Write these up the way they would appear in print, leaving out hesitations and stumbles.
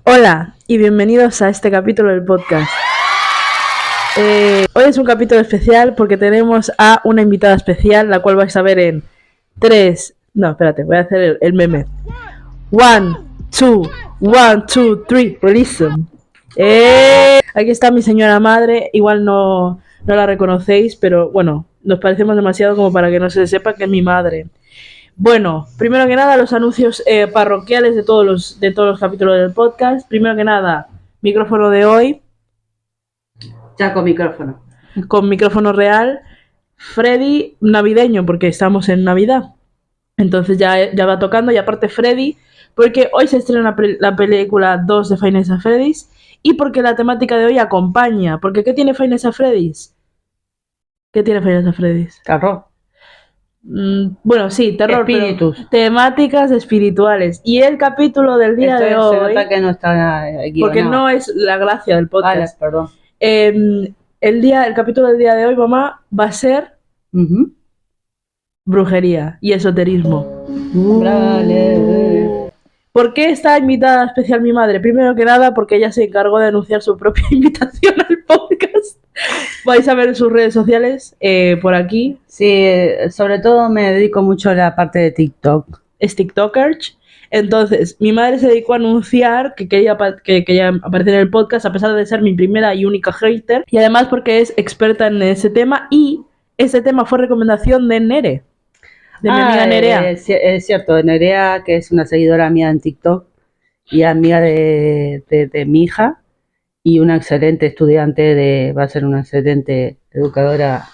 Hola y bienvenidos a este capítulo del podcast. Hoy es un capítulo especial porque tenemos a una invitada especial, la cual vais a ver en 3... No, espérate, voy a hacer el meme. 1, 2, 1, 2, 3, release them. Aquí está mi señora madre, igual no la reconocéis, pero bueno, nos parecemos demasiado como para que no se sepa que es mi madre. Bueno, primero que nada los anuncios parroquiales de todos los capítulos del podcast. Primero que nada, micrófono de hoy. Ya con micrófono. Con micrófono real. Freddy navideño, porque estamos en Navidad. Entonces ya va tocando. Y aparte Freddy, porque hoy se estrena la película 2 de Five Nights at Freddy's. Y porque la temática de hoy acompaña. Porque ¿qué tiene Five Nights at Freddy's? ¿Qué tiene Five Nights at Freddy's? Terror. Bueno, sí, terror, Espíritus. pero temáticas espirituales. Y el capítulo del día de hoy, se nota que no está porque no es la gracia del podcast. Perdón. El capítulo del día de hoy, mamá, va a ser brujería y esoterismo. Vale. ¿Por qué está invitada especial mi madre? Primero que nada, porque ella se encargó de anunciar su propia invitación al podcast. Vais a ver en sus redes sociales, por aquí. Sí, sobre todo me dedico mucho a la parte de TikTok. Es TikToker. Entonces, mi madre se dedicó a anunciar que quería aparecer en el podcast, a pesar de ser mi primera y única hater. Y además porque es experta en ese tema. Y ese tema fue recomendación de Nere. De mi amiga Nerea. Es cierto, Nerea, que es una seguidora mía en TikTok y amiga de mi hija y una excelente estudiante, va a ser una excelente educadora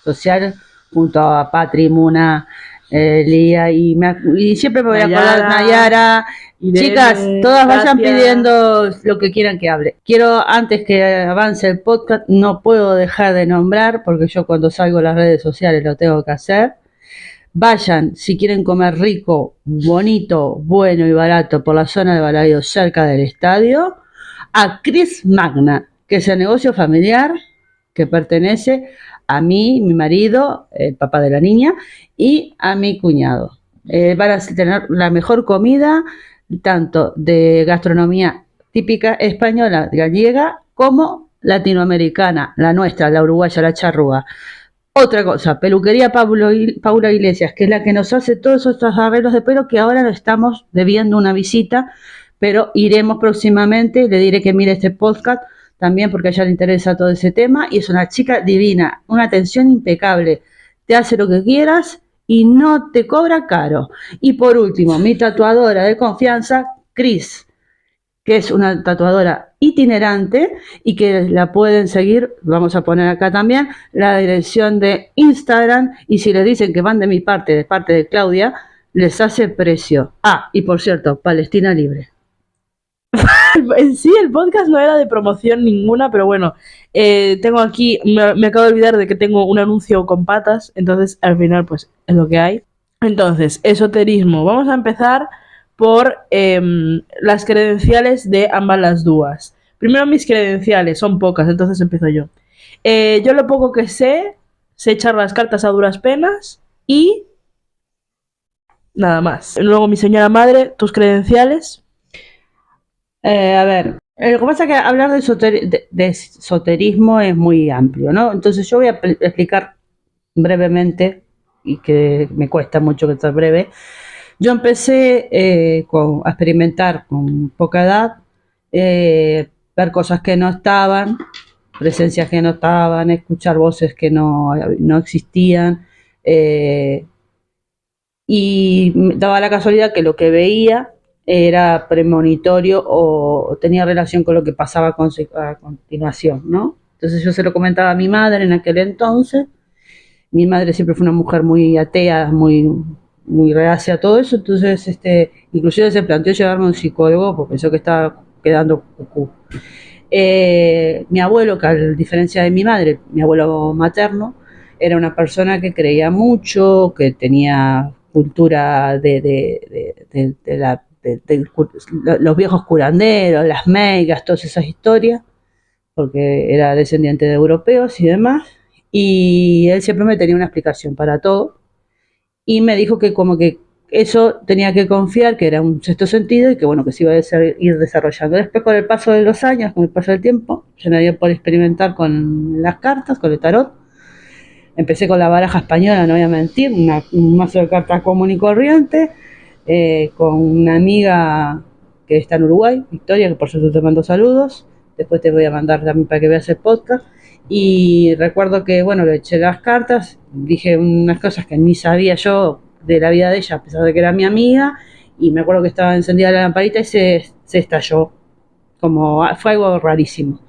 social, junto a Patri, Muna, Lía y siempre me voy a acordar Nayara. Chicas, todas vayan pidiendo lo que quieran que hable. Quiero, antes que avance el podcast, no puedo dejar de nombrar, porque yo cuando salgo a las redes sociales lo tengo que hacer. Vayan, si quieren comer rico, bonito, bueno y barato por la zona de Baladillo, cerca del estadio, a Cris Magna, que es el negocio familiar que pertenece a mí, mi marido, el papá de la niña, y a mi cuñado. Van a tener la mejor comida, tanto de gastronomía típica española, gallega, como latinoamericana, la nuestra, la uruguaya, la charrúa. Otra cosa, peluquería Paula Iglesias, que es la que nos hace todos estos arreglos de pelo, que ahora lo estamos debiendo una visita, pero iremos próximamente. Le diré que mire este podcast también, porque a ella le interesa todo ese tema, y es una chica divina, una atención impecable, te hace lo que quieras y no te cobra caro. Y por último, mi tatuadora de confianza, Cris, que es una tatuadora itinerante y que la pueden seguir. Vamos a poner acá también la dirección de Instagram, y si les dicen que van de parte de Claudia, les hace precio. Y por cierto, Palestina libre. En sí, el podcast no era de promoción ninguna, pero bueno, tengo aquí, me acabo de olvidar de que tengo un anuncio con patas, entonces al final pues es lo que hay. Entonces, esoterismo. Vamos a empezar por las credenciales de ambas las dúas. Primero mis credenciales, son pocas, entonces empiezo yo. Yo lo poco que sé echar las cartas a duras penas y nada más. Luego mi señora madre, tus credenciales. A ver, lo que pasa es que hablar de esoterismo es muy amplio, ¿no? Entonces yo voy a explicar brevemente, y que me cuesta mucho que sea breve. Yo empecé a experimentar con poca edad, ver cosas que no estaban, presencias que no estaban, escuchar voces que no existían, y daba la casualidad que lo que veía era premonitorio o tenía relación con lo que pasaba a continuación, ¿no? Entonces yo se lo comentaba a mi madre en aquel entonces. Mi madre siempre fue una mujer muy atea, muy reacia a todo eso, entonces inclusive se planteó llevarme a un psicólogo porque pensó que estaba quedando cucú. Mi abuelo, que a diferencia de mi madre, mi abuelo materno, era una persona que creía mucho, que tenía cultura de los viejos curanderos, las meigas, todas esas historias, porque era descendiente de europeos y demás, y él siempre me tenía una explicación para todo, y me dijo que como que eso tenía que confiar que era un sexto sentido y que bueno, que se iba a ir desarrollando. Después, con el paso de los años, con el paso del tiempo, yo me dio por experimentar con las cartas, con el tarot. Empecé con la baraja española, no voy a mentir, un mazo de cartas común y corriente, con una amiga que está en Uruguay, Victoria, que por cierto te mando saludos. Después te voy a mandar también para que veas el podcast. Y recuerdo que, bueno, le eché las cartas, dije unas cosas que ni sabía yo de la vida de ella, a pesar de que era mi amiga, y me acuerdo que estaba encendida la lamparita y se estalló, fue algo rarísimo.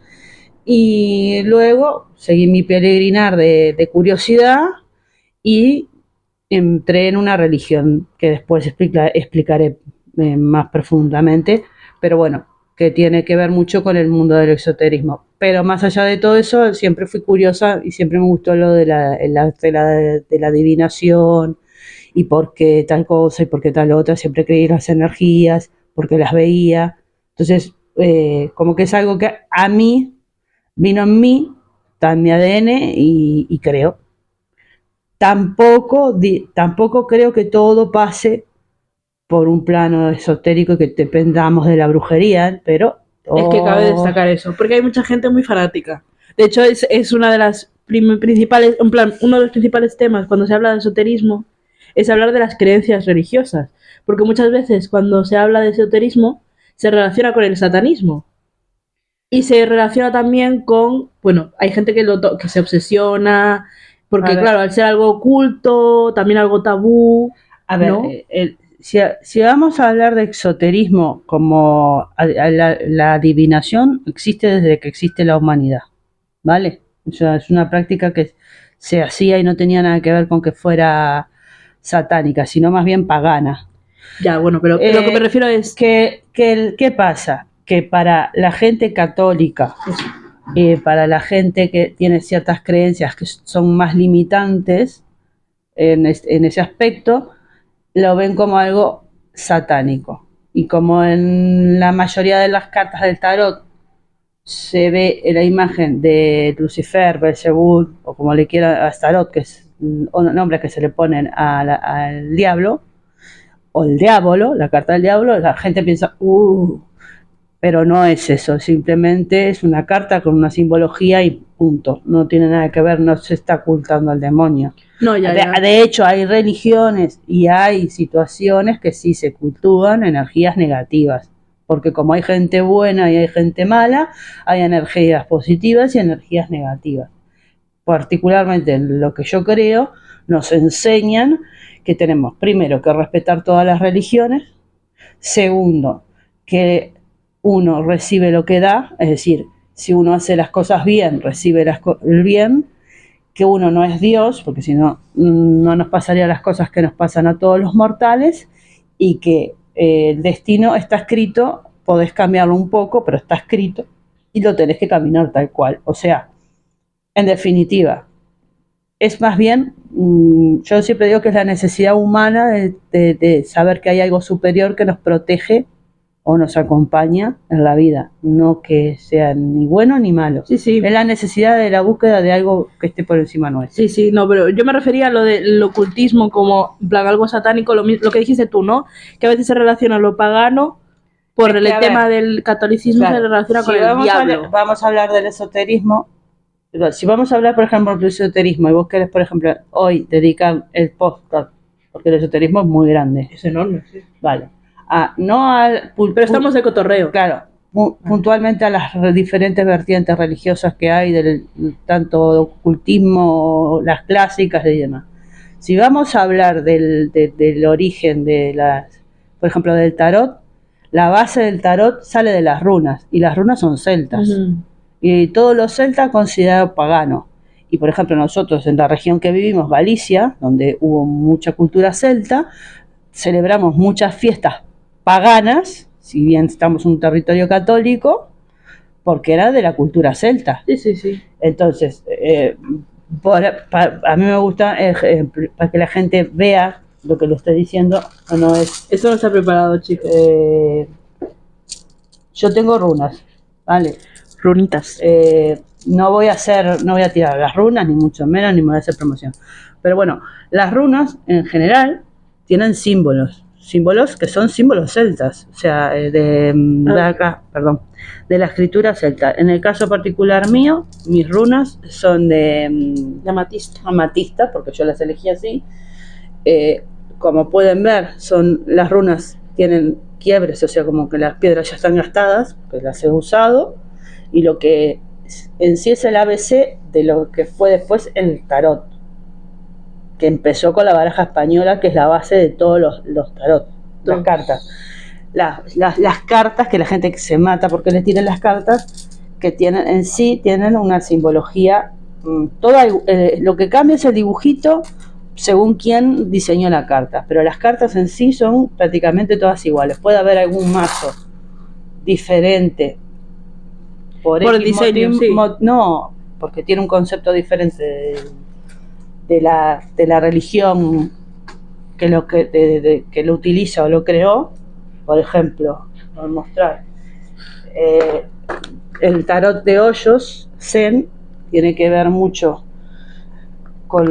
Y luego seguí mi peregrinar de curiosidad y entré en una religión que después explicaré más profundamente, pero bueno, que tiene que ver mucho con el mundo del esoterismo. Pero más allá de todo eso, siempre fui curiosa y siempre me gustó lo de la adivinación y por qué tal cosa y por qué tal otra. Siempre creí en las energías, porque las veía. Entonces, como que es algo que a mí vino en mí, está en mi ADN y creo. Tampoco creo que todo pase por un plano esotérico y que dependamos de la brujería, pero... Es que cabe destacar eso, porque hay mucha gente muy fanática. De hecho, es una de las principales, en plan, uno de los principales temas cuando se habla de esoterismo es hablar de las creencias religiosas, porque muchas veces cuando se habla de esoterismo se relaciona con el satanismo y se relaciona también con, bueno, hay gente que se obsesiona, porque claro, al ser algo oculto, también algo tabú. A ver, ¿no? Si vamos a hablar de exoterismo como la adivinación, existe desde que existe la humanidad, ¿vale? O sea, es una práctica que se hacía y no tenía nada que ver con que fuera satánica, sino más bien pagana. Ya, bueno, pero lo que me refiero es... ¿Qué pasa? Que para la gente católica, para la gente que tiene ciertas creencias que son más limitantes en ese aspecto, lo ven como algo satánico. Y como en la mayoría de las cartas del tarot se ve la imagen de Lucifer, Belzebú, o como le quieran a tarot, que es un nombre que se le ponen al diablo, o el diablo, la carta del diablo, la gente piensa, pero no es eso, simplemente es una carta con una simbología y punto, no tiene nada que ver, no se está ocultando al demonio. No, ya. De hecho, hay religiones y hay situaciones que sí se cultivan energías negativas, porque como hay gente buena y hay gente mala, hay energías positivas y energías negativas. Particularmente en lo que yo creo, nos enseñan que tenemos primero que respetar todas las religiones, segundo, que uno recibe lo que da, es decir, si uno hace las cosas bien, recibe el bien, que uno no es Dios, porque si no, no nos pasarían las cosas que nos pasan a todos los mortales, y que el destino está escrito, podés cambiarlo un poco, pero está escrito, y lo tenés que caminar tal cual. O sea, en definitiva, es más bien, yo siempre digo que es la necesidad humana de saber que hay algo superior que nos protege o nos acompaña en la vida, no que sea ni bueno ni malo. Sí, sí. Es la necesidad de la búsqueda de algo que esté por encima nuestro. Sí, sí, no, pero yo me refería a lo del ocultismo como, en plan, algo satánico, lo que dijiste tú, ¿no? Que a veces se relaciona lo pagano por el tema del catolicismo, claro, se relaciona con el diablo. Vamos a hablar del esoterismo. Si vamos a hablar, por ejemplo, del esoterismo, y vos querés, por ejemplo, hoy dedicar el podcast, porque el esoterismo es muy grande. Es enorme, sí. Vale. Pero estamos de cotorreo. Claro, puntualmente a las diferentes vertientes religiosas que hay, tanto ocultismo, las clásicas y demás. Si vamos a hablar del origen por ejemplo, del tarot, la base del tarot sale de las runas, y las runas son celtas. Uh-huh. Y todos los celtas considerados paganos. Y por ejemplo, nosotros en la región que vivimos, Galicia, donde hubo mucha cultura celta, celebramos muchas fiestas paganas, si bien estamos en un territorio católico, porque era de la cultura celta. Sí, sí, sí. Entonces, a mí me gusta, para que la gente vea lo que le estoy diciendo, no es... Eso no está preparado, chicos. Yo tengo runas, ¿vale? Runitas. No voy a tirar las runas, ni mucho menos, ni me voy a hacer promoción. Pero bueno, las runas, en general, tienen símbolos que son símbolos celtas, o sea, de la escritura celta. En el caso particular mío, mis runas son de amatista, porque yo las elegí así. Como pueden ver, las runas tienen quiebres, o sea, como que las piedras ya están gastadas, que las he usado, y lo que en sí es el ABC de lo que fue después el tarot, que empezó con la baraja española, que es la base de todos los tarot, las cartas. Las cartas, que la gente se mata porque les tiran las cartas, que tienen una simbología, lo que cambia es el dibujito según quién diseñó la carta, pero las cartas en sí son prácticamente todas iguales. Puede haber algún mazo diferente por el diseño, motivo, sí. No, porque tiene un concepto diferente de la religión que lo utiliza o lo creó. Por ejemplo, voy a mostrar el tarot de hoyos Zen, tiene que ver mucho con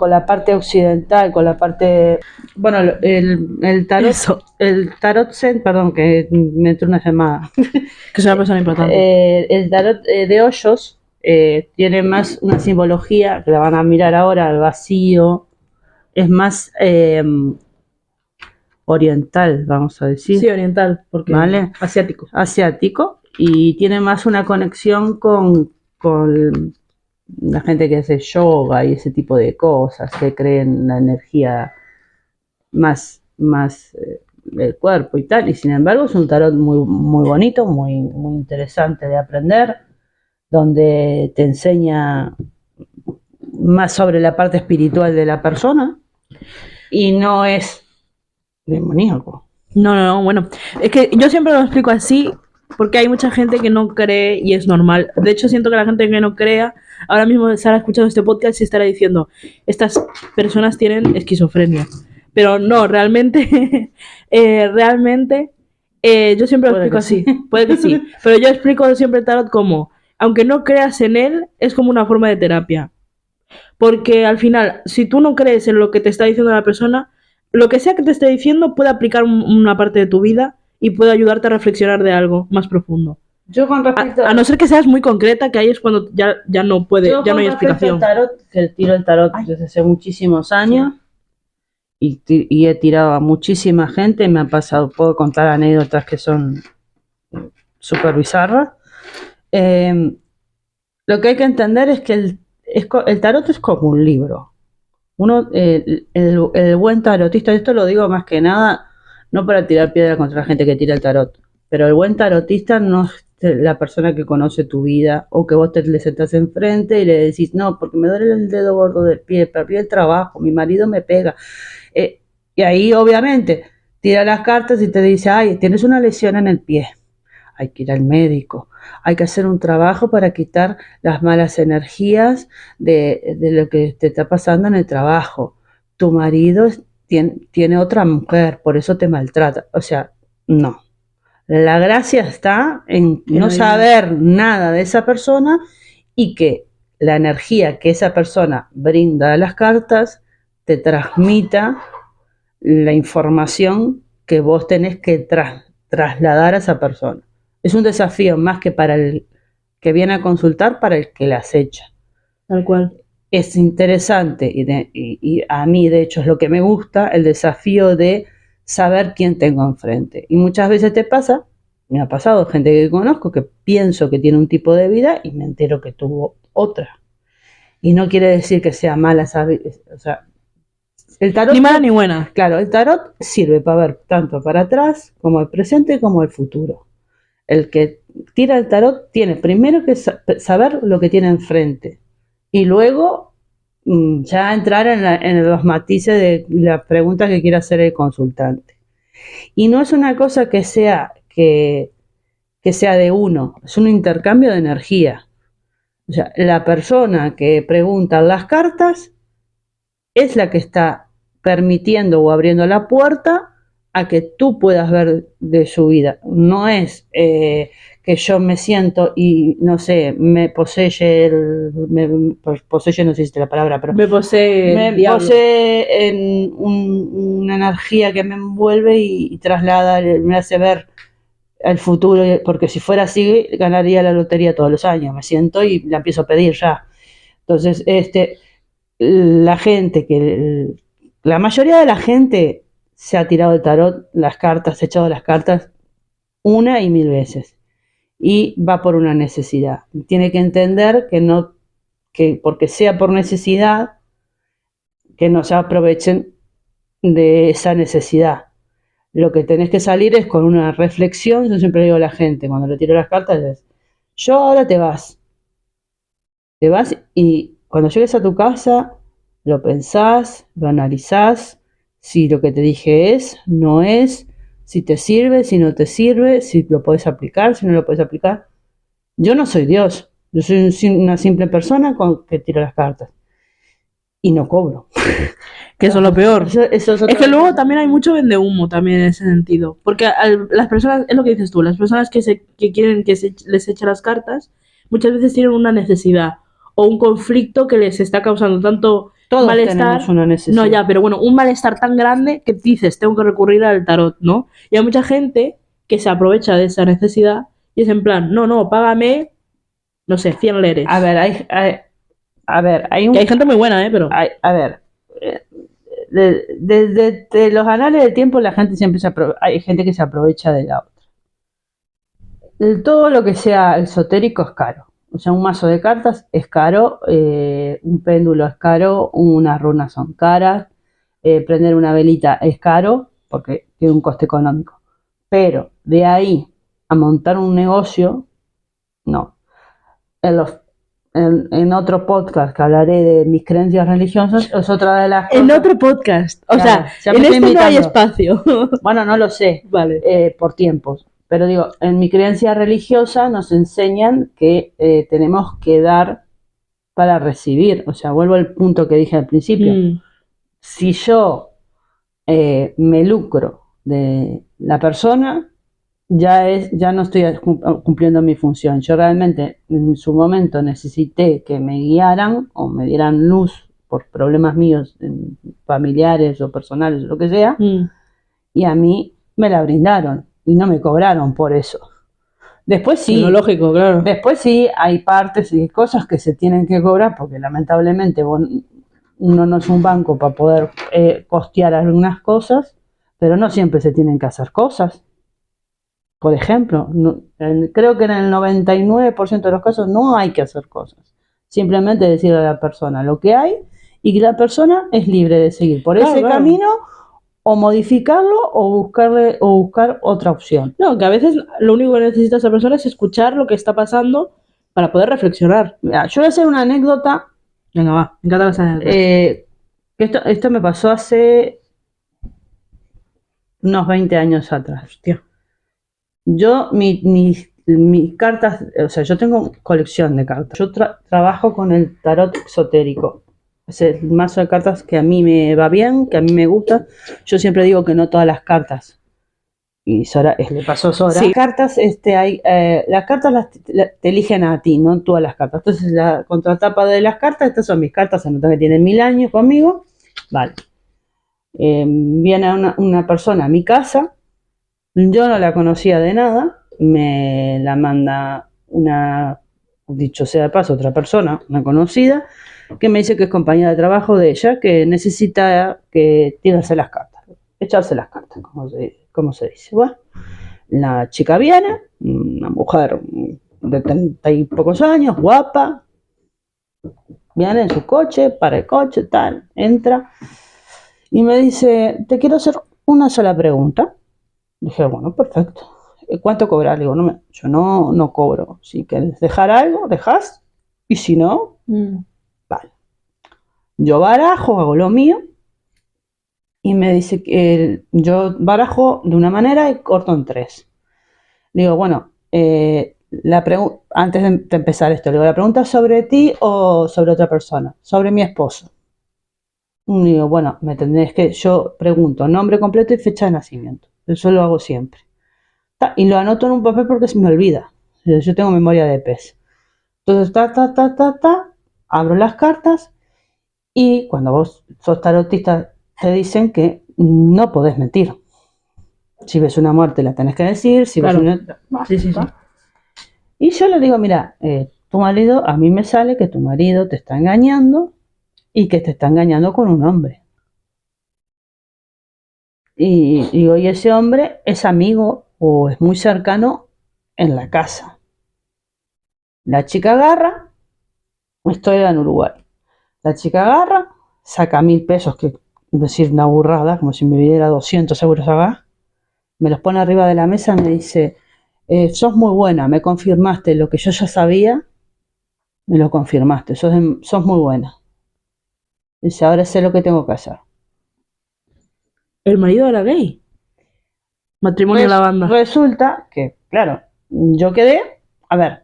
la parte occidental, con la parte, bueno, el tarot Zen, perdón, que me entró una llamada, que es una persona importante. El tarot de hoyos tiene más una simbología, que la van a mirar ahora, el vacío, es más oriental, vamos a decir. Sí, oriental, porque ¿vale? Asiático, y tiene más una conexión con la gente que hace yoga y ese tipo de cosas, que creen la energía más del cuerpo y tal, y sin embargo es un tarot muy, muy bonito, muy, muy interesante de aprender, donde te enseña más sobre la parte espiritual de la persona y no es demoníaco. No, bueno, es que yo siempre lo explico así porque hay mucha gente que no cree y es normal. De hecho, siento que la gente que no crea, ahora mismo estará escuchando este podcast y estará diciendo, estas personas tienen esquizofrenia. Pero no, realmente, yo siempre lo explico así. Puede que sí. Pero yo explico siempre el tarot como, aunque no creas en él, es como una forma de terapia. Porque al final, si tú no crees en lo que te está diciendo la persona, lo que sea que te esté diciendo puede aplicar una parte de tu vida y puede ayudarte a reflexionar de algo más profundo. Yo con respecto a no ser que seas muy concreta, que ahí es cuando ya no puede, ya no hay explicación. Yo con respecto al tarot, que tiro el tarot desde hace muchísimos años, sí. y he tirado a muchísima gente, me han pasado, puedo contar anécdotas que son súper bizarras. Lo que hay que entender es que el tarot es como un libro. El buen tarotista, esto lo digo más que nada, no para tirar piedra contra la gente que tira el tarot, pero el buen tarotista no es la persona que conoce tu vida, o que vos le sentás enfrente y le decís, no, porque me duele el dedo gordo del pie, perdí el trabajo, mi marido me pega. Y ahí obviamente tira las cartas y te dice, ay, tienes una lesión en el pie, hay que ir al médico, hay que hacer un trabajo para quitar las malas energías de lo que te está pasando en el trabajo. Tu marido tiene otra mujer, por eso te maltrata. O sea, no. La gracia está en no saber nada de esa persona y que la energía que esa persona brinda a las cartas te transmita la información que vos tenés que trasladar a esa persona. Es un desafío más que para el que viene a consultar, para el que las echa. Tal cual. Es interesante y a mí, de hecho, es lo que me gusta, el desafío de saber quién tengo enfrente. Y muchas veces me ha pasado gente que conozco que pienso que tiene un tipo de vida y me entero que tuvo otra. Y no quiere decir que sea mala, o sea, el tarot, ni mala ni buena. Claro, el tarot sirve para ver tanto para atrás como el presente como el futuro. El que tira el tarot tiene primero que saber lo que tiene enfrente y luego ya entrar en los matices de la pregunta que quiere hacer el consultante. Y no es una cosa que sea de uno, es un intercambio de energía. O sea, la persona que pregunta las cartas es la que está permitiendo o abriendo la puerta a que tú puedas ver de su vida. No es que que yo me siento y, no sé, me posee posee, no sé si es la palabra, pero Me posee me el diablo. posee en una energía que me envuelve y traslada, me hace ver el futuro, porque si fuera así, ganaría la lotería todos los años. Me siento y la empiezo a pedir ya. Entonces, la gente la mayoría de la gente se ha tirado el tarot, las cartas, se ha echado las cartas una y mil veces. Y va por una necesidad. Tiene que entender que no, que porque sea por necesidad, que no se aprovechen de esa necesidad. Lo que tenés que salir es con una reflexión. Yo siempre digo a la gente, cuando le tiro las cartas, es, yo ahora te vas y cuando llegues a tu casa, lo pensás, lo analizás, si lo que te dije es, no es, si te sirve, si no te sirve, si lo podés aplicar, si no lo podés aplicar. Yo no soy Dios, yo soy una simple persona que tira las cartas y no cobro. Que eso es lo peor. Eso Es que luego también hay mucho vendehumo también en ese sentido. Porque las personas, es lo que dices tú, las personas que quieren que les eche las cartas, muchas veces tienen una necesidad o un conflicto que les está causando tanto Todos malestar. tenemos una necesidad. No, ya, pero bueno, un malestar tan grande que dices, tengo que recurrir al tarot, ¿no? Y hay mucha gente que se aprovecha de esa necesidad y es en plan, no, págame, no sé, 100 leres. A ver, hay Que hay gente muy buena, pero... A ver, desde los anales del tiempo la gente siempre hay gente que se aprovecha de la otra. Todo lo que sea esotérico es caro. O sea, un mazo de cartas es caro, un péndulo es caro, unas runas son caras, prender una velita es caro porque tiene un coste económico. Pero de ahí a montar un negocio, no. En otro podcast que hablaré de mis creencias religiosas, es otra de las cosas. En otro podcast. O Claro, sea, en este no hay espacio. Bueno, no lo sé, Vale. por tiempos. Pero digo, en mi creencia religiosa nos enseñan que tenemos que dar para recibir. O sea, vuelvo al punto que dije al principio. Si yo me lucro de la persona, ya no estoy cumpliendo mi función. Yo realmente en su momento necesité que me guiaran o me dieran luz por problemas míos familiares o personales o lo que sea, y a mí me la brindaron y no me cobraron por eso. Después sí, lo lógico, claro. Después sí hay partes y cosas que se tienen que cobrar porque lamentablemente uno no es un banco para poder costear algunas cosas, pero no siempre se tienen que hacer cosas. Por ejemplo, creo que en el 99% de los casos no hay que hacer cosas. Simplemente decirle a la persona lo que hay y que la persona es libre de seguir por ese camino o modificarlo o buscar otra opción. No, que a veces lo único que necesita esa persona es escuchar lo que está pasando para poder reflexionar. Mira, yo voy a hacer una anécdota. Venga, va, me encantan las anécdotas. Esto me pasó hace unos 20 años atrás. Hostia. Yo, mis cartas, o sea, yo tengo colección de cartas. Yo trabajo con el tarot exotérico. Es el mazo de cartas que a mí me va bien, que a mí me gusta. Yo siempre digo que no todas las cartas. Y Sora, le pasó a Sora. Sí. Las cartas te eligen a ti, no todas las cartas. Entonces, la contratapa de las cartas, estas son mis cartas, se nota que tienen 1000 años conmigo. Vale. Viene una persona a mi casa. Yo no la conocía de nada, me la manda dicho sea de paso, otra persona, una conocida, que me dice que es compañera de trabajo de ella, que necesita que tirarse las cartas, echarse las cartas, como se dice. Bueno, la chica viene, una mujer de 30 y pocos años, guapa, viene en su coche, para el coche, tal, entra, y me dice, te quiero hacer una sola pregunta. Dije, bueno, perfecto. ¿Cuánto cobrar? Digo, yo no cobro. Si quieres dejar algo, dejas. Y si no, vale. Yo barajo, hago lo mío. Y me dice que yo barajo de una manera y corto en 3. Digo, bueno, antes de empezar esto, digo, ¿la pregunta es sobre ti o sobre otra persona? Sobre mi esposo. Y digo, bueno, yo pregunto nombre completo y fecha de nacimiento. Eso lo hago siempre. Y lo anoto en un papel porque se me olvida. Yo tengo memoria de pez. Entonces, abro las cartas y cuando vos sos tarotista te dicen que no podés mentir. Si ves una muerte la tenés que decir, si Claro. ves una... Sí, sí, sí. Y yo le digo, mira, tu marido, a mí me sale que tu marido te está engañando y que te está engañando con un hombre. Y digo, y ese hombre es amigo o es muy cercano en la casa. La chica agarra, esto era en Uruguay. La chica agarra, saca 1.000 pesos, que es decir, una burrada, como si me diera 200 euros acá. Me los pone arriba de la mesa y me dice, sos muy buena, me confirmaste lo que yo ya sabía, me lo confirmaste, sos muy buena. Dice, ahora sé lo que tengo que hacer. El marido era gay. Matrimonio a la banda. Resulta que, claro, yo quedé, a ver,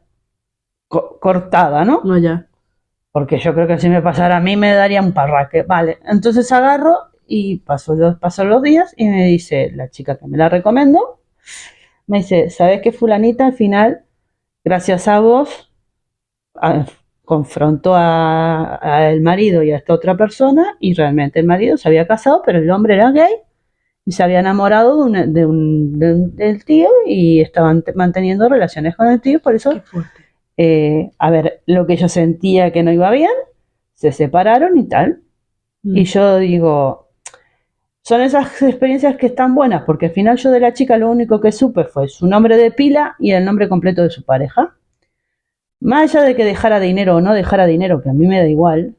cortada, ¿no? No, ya. Porque yo creo que si me pasara a mí me daría un parraque. Vale, entonces agarro y paso los días y me dice la chica que me la recomendó, me dice, ¿sabes qué fulanita al final, gracias a vos, confrontó a el marido y a esta otra persona y realmente el marido se había casado, pero el hombre era gay y se había enamorado del tío y estaban manteniendo relaciones con el tío, por eso, Qué fuerte. a ver, lo que yo sentía que no iba bien, se separaron y tal. Y yo digo, son esas experiencias que están buenas, porque al final yo de la chica lo único que supe fue su nombre de pila y el nombre completo de su pareja. Más allá de que dejara dinero o no dejara dinero, que a mí me da igual,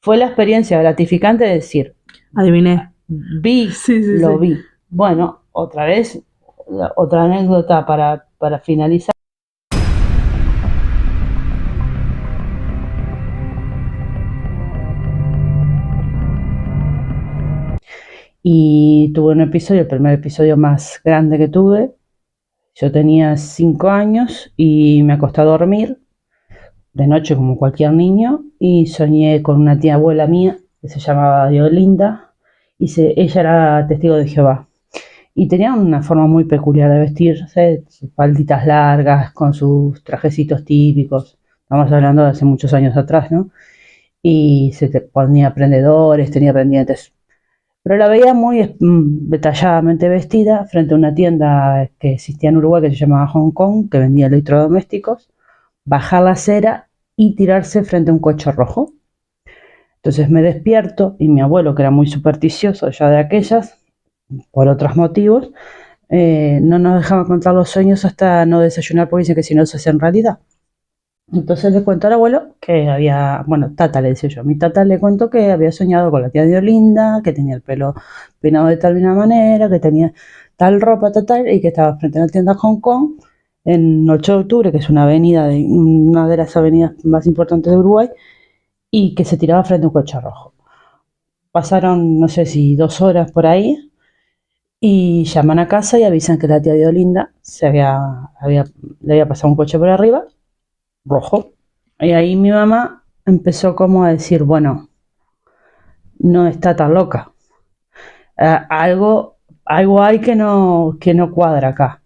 fue la experiencia gratificante de decir, Adiviné. vi, Sí. vi. Bueno, otra vez, otra anécdota para finalizar. Y tuve un episodio, el primer episodio más grande que tuve. Yo tenía 5 años y me acosté a dormir de noche como cualquier niño y soñé con una tía abuela mía que se llamaba Diolinda y ella era testigo de Jehová. Y tenía una forma muy peculiar de vestirse, sus falditas largas, con sus trajecitos típicos. Estamos hablando de hace muchos años atrás, ¿no? Y se ponía prendedores, tenía pendientes. Pero la veía muy detalladamente vestida frente a una tienda que existía en Uruguay que se llamaba Hong Kong, que vendía electrodomésticos, bajar la acera y tirarse frente a un coche rojo. Entonces me despierto y mi abuelo, que era muy supersticioso ya de aquellas, por otros motivos, no nos dejaba contar los sueños hasta no desayunar porque dice que si no se hacen realidad. Entonces le cuento al abuelo que había, bueno, Tata le decía yo, a mi Tata le cuento que había soñado con la tía Diolinda, que tenía el pelo peinado de tal una manera, que tenía tal ropa, tal, y que estaba frente a la tienda Hong Kong en 8 de octubre, que es una avenida, una de las avenidas más importantes de Uruguay, y que se tiraba frente a un coche rojo. Pasaron, no sé si 2 horas por ahí, y llaman a casa y avisan que la tía Diolinda le había pasado un coche por arriba, rojo. Y ahí mi mamá empezó como a decir, bueno, no está tan loca. Algo hay que no cuadra acá.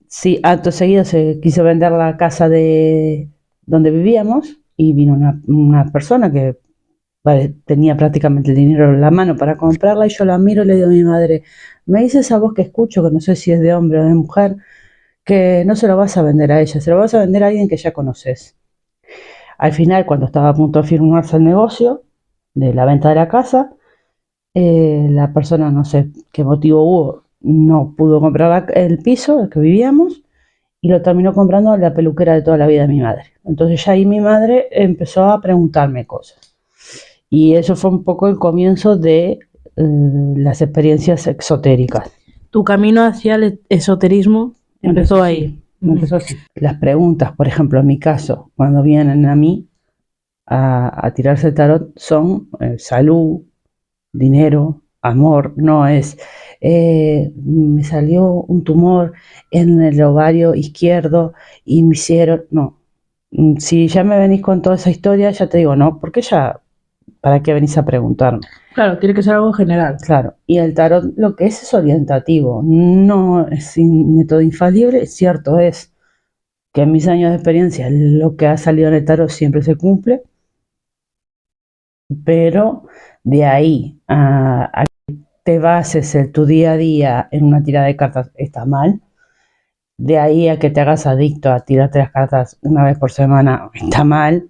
Sí, acto seguido se quiso vender la casa de donde vivíamos y vino una persona que tenía prácticamente el dinero en la mano para comprarla y yo la miro y le digo a mi madre, me dice esa voz que escucho, que no sé si es de hombre o de mujer, que no se lo vas a vender a ella, se lo vas a vender a alguien que ya conoces. Al final, cuando estaba a punto de firmarse el negocio de la venta de la casa, la persona, no sé qué motivo hubo, no pudo comprar el piso en el que vivíamos y lo terminó comprando la peluquera de toda la vida de mi madre. Entonces ya ahí mi madre empezó a preguntarme cosas. Y eso fue un poco el comienzo de las experiencias exotéricas. Tu camino hacia el esoterismo empezó ahí. Empezó así. Las preguntas, por ejemplo, en mi caso, cuando vienen a mí a tirarse el tarot, son salud, dinero, amor, no es me salió un tumor en el ovario izquierdo y me hicieron, no. Si ya me venís con toda esa historia, ya te digo, no, porque ya, ¿para qué venís a preguntarme? Claro, tiene que ser algo general. Claro, y el tarot lo que es orientativo, no es un método infalible, cierto es, que en mis años de experiencia lo que ha salido en el tarot siempre se cumple, pero de ahí a que te bases en tu día a día en una tirada de cartas está mal. De ahí a que te hagas adicto a tirarte las cartas una vez por semana está mal.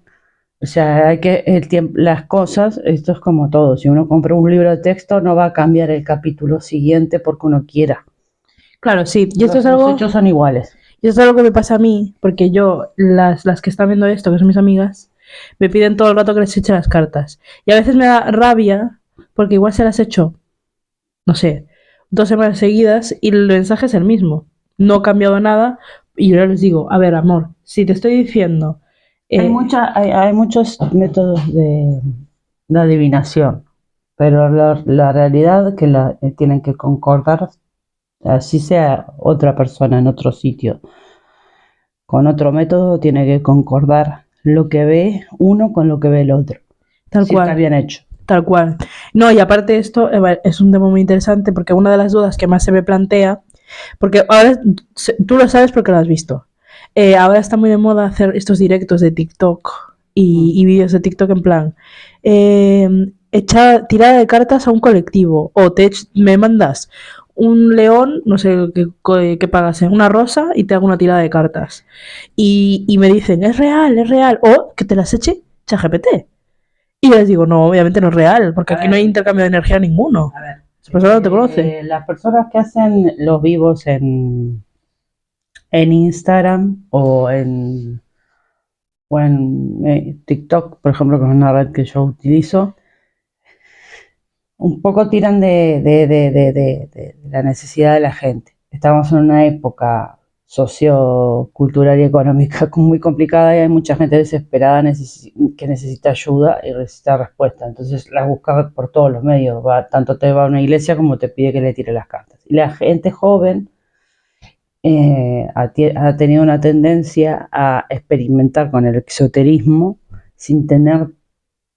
O sea, hay que el tiempo, las cosas, esto es como todo. Si uno compra un libro de texto, no va a cambiar el capítulo siguiente porque uno quiera. Claro, sí. Y esto Los es algo, hechos son iguales. y esto es algo que me pasa a mí, porque yo, las que están viendo esto, que son mis amigas, me piden todo el rato que les eche las cartas. Y a veces me da rabia, porque igual se las echo, no sé, 2 semanas seguidas y el mensaje es el mismo. No ha cambiado nada. Y yo les digo, a ver, amor, si te estoy diciendo... Hay muchos métodos de adivinación, pero la realidad es que tienen que concordar, así sea otra persona en otro sitio, con otro método, tiene que concordar lo que ve uno con lo que ve el otro. Tal Si cual. está bien hecho. Tal cual. No, y aparte esto es un tema muy interesante porque una de las dudas que más se me plantea, porque ahora tú lo sabes porque lo has visto, ahora está muy de moda hacer estos directos de TikTok y vídeos de TikTok en plan, tirada de cartas a un colectivo o me mandas un león, no sé qué pagas, una rosa y te hago una tirada de cartas. Y me dicen, es real, o que te las eche ChatGPT. Y yo les digo, no, obviamente no es real, porque aquí no hay intercambio de energía ninguno. A ver, esa persona no te conoce. las personas que hacen los vivos en Instagram o en TikTok, por ejemplo, que es una red que yo utilizo, un poco tiran de la necesidad de la gente. Estamos en una época sociocultural y económica muy complicada y hay mucha gente desesperada que necesita ayuda y necesita respuesta. Entonces la busca por todos los medios. Tanto te va a una iglesia como te pide que le tire las cartas. Y la gente joven ha tenido una tendencia a experimentar con el exoterismo sin tener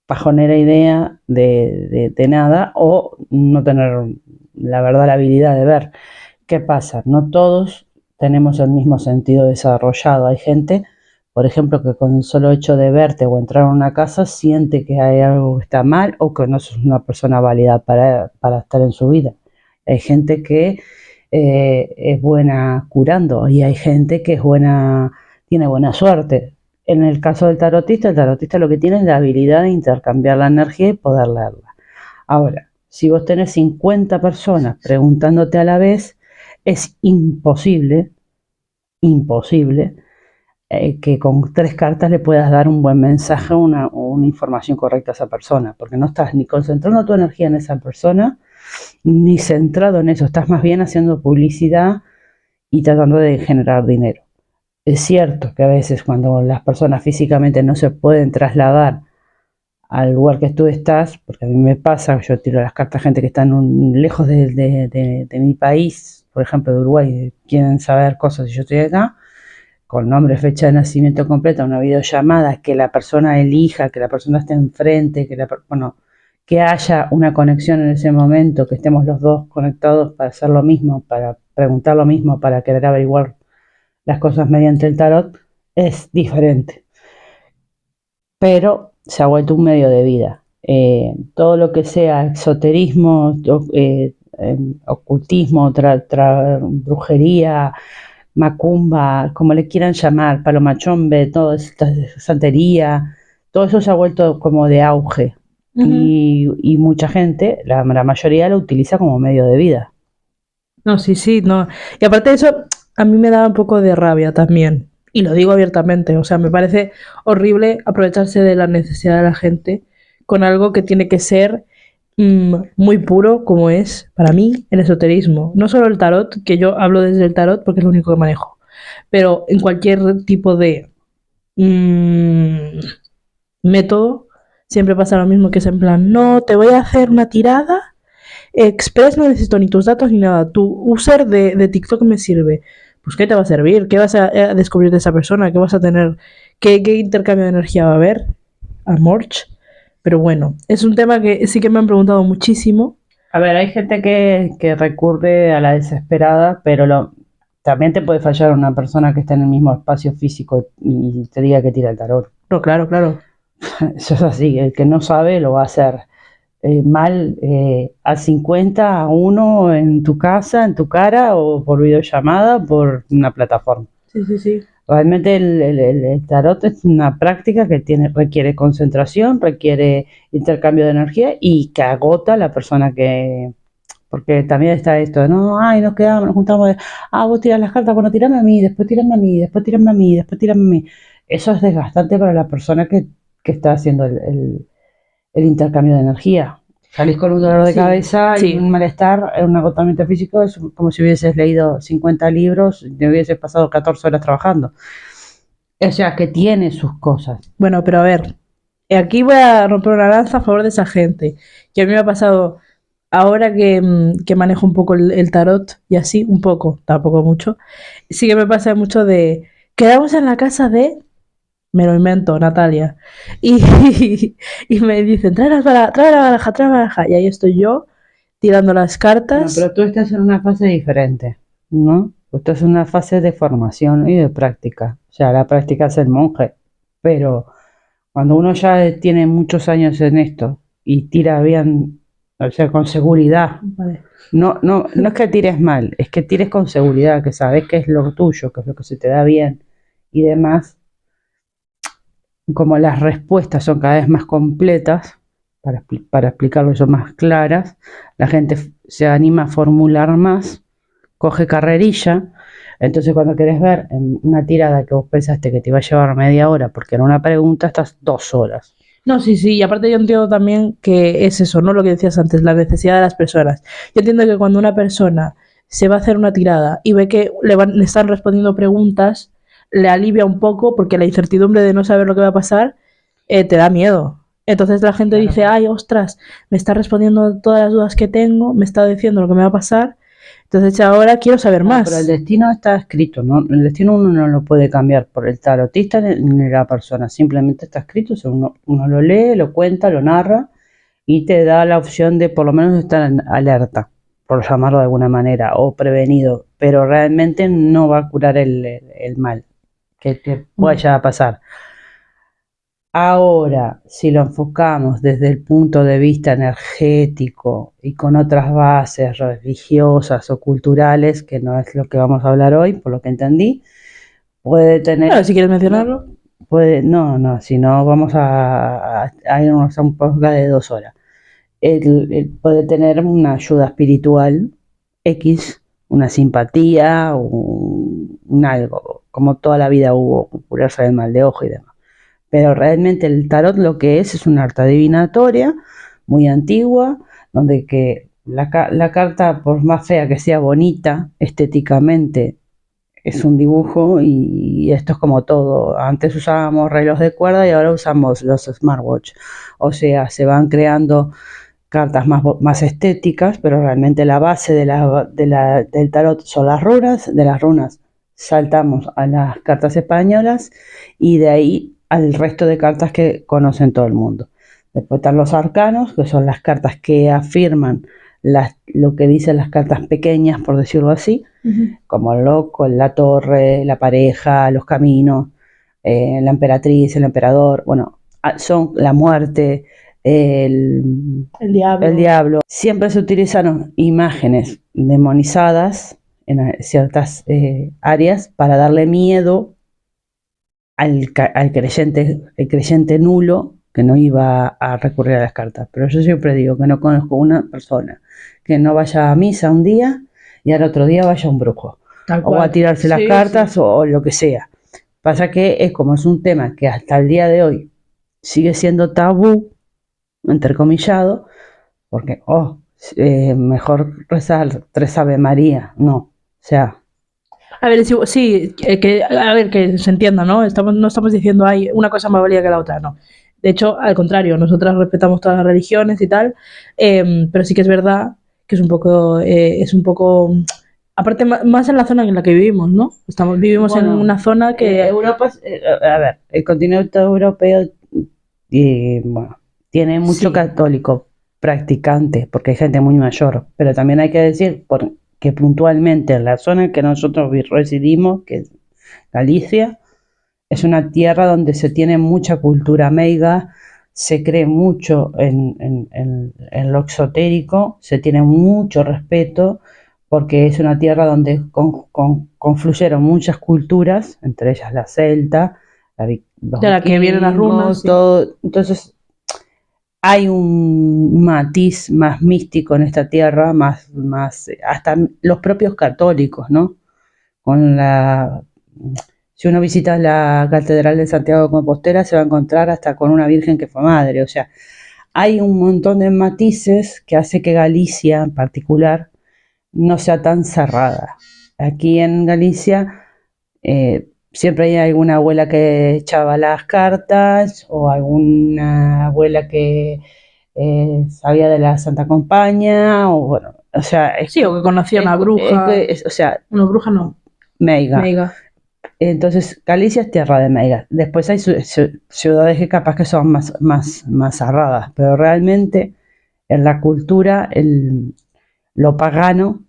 pajonera idea de nada o no tener la verdad la habilidad de ver. ¿Qué pasa? No todos tenemos el mismo sentido desarrollado. Hay gente, por ejemplo, que con el solo hecho de verte o entrar a una casa siente que hay algo que está mal o que no sos una persona válida para estar en su vida. Hay gente que es buena curando y hay gente que tiene buena suerte. En el caso del tarotista, el tarotista lo que tiene es la habilidad de intercambiar la energía y poder leerla. Ahora, si vos tenés 50 personas preguntándote a la vez, es imposible que con 3 cartas le puedas dar un buen mensaje o una información correcta a esa persona, porque no estás ni concentrando tu energía en esa persona, ni centrado en eso, estás más bien haciendo publicidad y tratando de generar dinero. Es cierto que a veces cuando las personas físicamente no se pueden trasladar al lugar que tú estás, porque a mí me pasa, yo tiro las cartas a gente que está lejos de mi país, por ejemplo de Uruguay, quieren saber cosas y yo estoy acá, con nombre, fecha de nacimiento completa, una videollamada, que la persona elija, que la persona esté enfrente, que haya una conexión en ese momento, que estemos los dos conectados para hacer lo mismo, para preguntar lo mismo, para querer averiguar las cosas mediante el tarot, es diferente. Pero se ha vuelto un medio de vida. Todo lo que sea exoterismo, ocultismo, brujería, macumba, como le quieran llamar, palomachombe, toda esta santería, todo eso se ha vuelto como de auge. Y mucha gente, la mayoría lo utiliza como medio de vida. No, sí, no. Y aparte de eso, a mí me da un poco de rabia también. Y lo digo abiertamente. O sea, me parece horrible aprovecharse de la necesidad de la gente con algo que tiene que ser muy puro, como es para mí el esoterismo. No solo el tarot, que yo hablo desde el tarot porque es lo único que manejo. Pero en cualquier tipo de método, siempre pasa lo mismo, que es en plan, no, te voy a hacer una tirada express, no necesito ni tus datos ni nada, tu user de TikTok me sirve. Pues ¿qué te va a servir? ¿Qué vas a descubrir de esa persona? ¿Qué vas a tener? ¿Qué intercambio de energía va a haber? Amorch. Pero bueno, es un tema que sí que me han preguntado muchísimo. A ver, hay gente que recurre a la desesperada, pero también te puede fallar una persona que está en el mismo espacio físico y te diga que tira el tarot. No, claro, claro. Eso es así, el que no sabe lo va a hacer mal a 50 a 1 en tu casa, en tu cara o por videollamada, por una plataforma. Sí, sí, sí. Realmente el tarot es una práctica que requiere concentración, requiere intercambio de energía y que agota a la persona que... Porque también está esto, no, ay, nos quedamos, nos juntamos, vos tirás las cartas, bueno, tirame a mí, después tirame a mí, después tirame a mí, después tirame a mí. Eso es desgastante para la persona que está haciendo el intercambio de energía. Salís con un dolor de cabeza y un malestar, un agotamiento físico, es como si hubieses leído 50 libros y te hubieses pasado 14 horas trabajando. O sea, que tiene sus cosas. Bueno, pero a ver, aquí voy a romper una lanza a favor de esa gente. Que a mí me ha pasado, ahora que manejo un poco el tarot y así, un poco, tampoco mucho, sí que me pasa mucho de, quedamos en la casa de, me lo invento, Natalia, y me dicen, trae la baraja, y ahí estoy yo tirando las cartas. No, pero tú estás en una fase diferente, ¿no? Tú estás en una fase de formación y de práctica. O sea, la práctica es el monje, pero cuando uno ya tiene muchos años en esto y tira bien, o sea, con seguridad, Vale. no es que tires mal, es que tires con seguridad, que sabes que es lo tuyo, que es lo que se te da bien y demás. Como las respuestas son cada vez más completas, para explicarlo yo más claras, la gente se anima a formular más, coge carrerilla, entonces cuando querés ver en una tirada que vos pensaste que te iba a llevar media hora, porque era una pregunta, estás 2 horas. No, sí, sí, y aparte yo entiendo también que es eso, ¿no? Lo que decías antes, la necesidad de las personas. Yo entiendo que cuando una persona se va a hacer una tirada y ve que le están respondiendo preguntas, le alivia un poco porque la incertidumbre de no saber lo que va a pasar te da miedo. Entonces la gente dice, ay, ostras, me está respondiendo todas las dudas que tengo, me está diciendo lo que me va a pasar, entonces ahora quiero saber más. Pero el destino está escrito, ¿no? El destino uno no lo puede cambiar por el tarotista ni la persona, simplemente está escrito, uno lo lee, lo cuenta, lo narra y te da la opción de por lo menos estar en alerta, por llamarlo de alguna manera, o prevenido, pero realmente no va a curar el mal que te vaya a pasar. Ahora, si lo enfocamos desde el punto de vista energético y con otras bases religiosas o culturales, que no es lo que vamos a hablar hoy, por lo que entendí, puede tener... Claro, si quieres mencionarlo. No, si no vamos a irnos a un podcast de 2 horas. Puede tener una ayuda espiritual X, una simpatía, un algo, como toda la vida hubo, curarse del mal de ojo y demás. Pero realmente el tarot lo que es una arte adivinatoria muy antigua, donde que la carta, por más fea que sea bonita estéticamente, es un dibujo y esto es como todo. Antes usábamos relojes de cuerda y ahora usamos los smartwatch. O sea, se van creando cartas más estéticas, pero realmente la base del tarot son las runas. De las runas saltamos a las cartas españolas y de ahí al resto de cartas que conocen todo el mundo. Después están los arcanos, que son las cartas que afirman lo que dicen las cartas pequeñas, por decirlo así, como el loco, la torre, la pareja, los caminos, la emperatriz, el emperador, bueno, son la muerte, el diablo. Siempre se utilizaron imágenes demonizadas en ciertas áreas para darle miedo al creyente, el creyente nulo que no iba a recurrir a las cartas. Pero yo siempre digo que no conozco una persona que no vaya a misa un día y al otro día vaya un brujo o a tirarse las cartas o lo que sea. Pasa que es un tema que hasta el día de hoy sigue siendo tabú, entrecomillado, porque mejor rezar 3 Ave María, no, o sea. A ver, sí, que se entienda, ¿no? No estamos diciendo, hay una cosa más válida que la otra, no. De hecho, al contrario, nosotras respetamos todas las religiones y tal, pero sí que es verdad que es un poco, aparte más en la zona en la que vivimos, ¿no? Vivimos en una zona que... Europa, a ver, el continente europeo tiene mucho católico practicante, porque hay gente muy mayor, pero también hay que decir que puntualmente en la zona en que nosotros residimos, que es Galicia, es una tierra donde se tiene mucha cultura meiga, se cree mucho en lo exotérico, se tiene mucho respeto, porque es una tierra donde confluyeron muchas culturas, entre ellas la celta, los De la que vienen las vikingos, runas, sí. todo. Entonces hay un matiz más místico en esta tierra, más hasta los propios católicos, ¿no? Con si uno visita la Catedral de Santiago de Compostela se va a encontrar hasta con una virgen que fue madre, o sea, hay un montón de matices que hace que Galicia en particular no sea tan cerrada. Aquí en Galicia siempre hay alguna abuela que echaba las cartas o alguna abuela que sabía de la Santa Compaña o bueno, o sea, Sí, o que conocía una bruja. o sea, Una bruja no. meiga. Meiga. Entonces, Galicia es tierra de meigas. Después hay ciudades que capaz que son más cerradas, pero realmente en la cultura, lo pagano,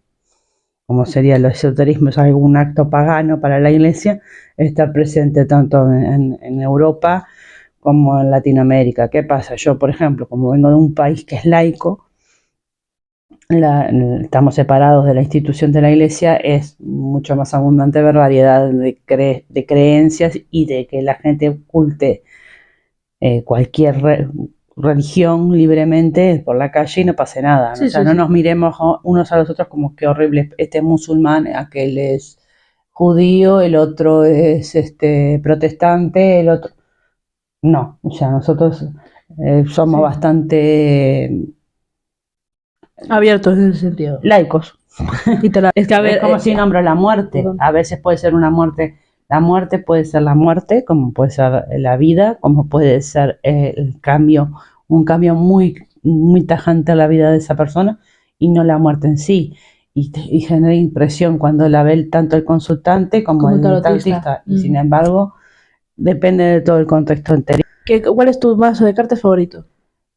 como sería el esoterismo, es algún acto pagano para la iglesia, está presente tanto en Europa como en Latinoamérica. ¿Qué pasa? Yo, por ejemplo, como vengo de un país que es laico, estamos separados de la institución de la iglesia, es mucho más abundante ver variedad de creencias y de que la gente culte cualquier religión libremente por la calle y no pase nada, ¿no? Sí, O sea, sí, no sí. nos miremos unos a los otros como qué horrible, este es musulmán, aquel es judío, el otro es protestante, el otro... No, o sea, nosotros somos Sí. bastante Abiertos en ese sentido. laicos. Literal. Es que a ver. Es como si nombro la muerte. Perdón. A veces puede ser una muerte. La muerte puede ser la muerte, como puede ser la vida, como puede ser el cambio, un cambio muy tajante a la vida de esa persona y no la muerte en sí. Y genera impresión cuando la ve tanto el consultante como el tarotista. Y sin embargo, depende de todo el contexto anterior. ¿Cuál es tu mazo de cartas favorito?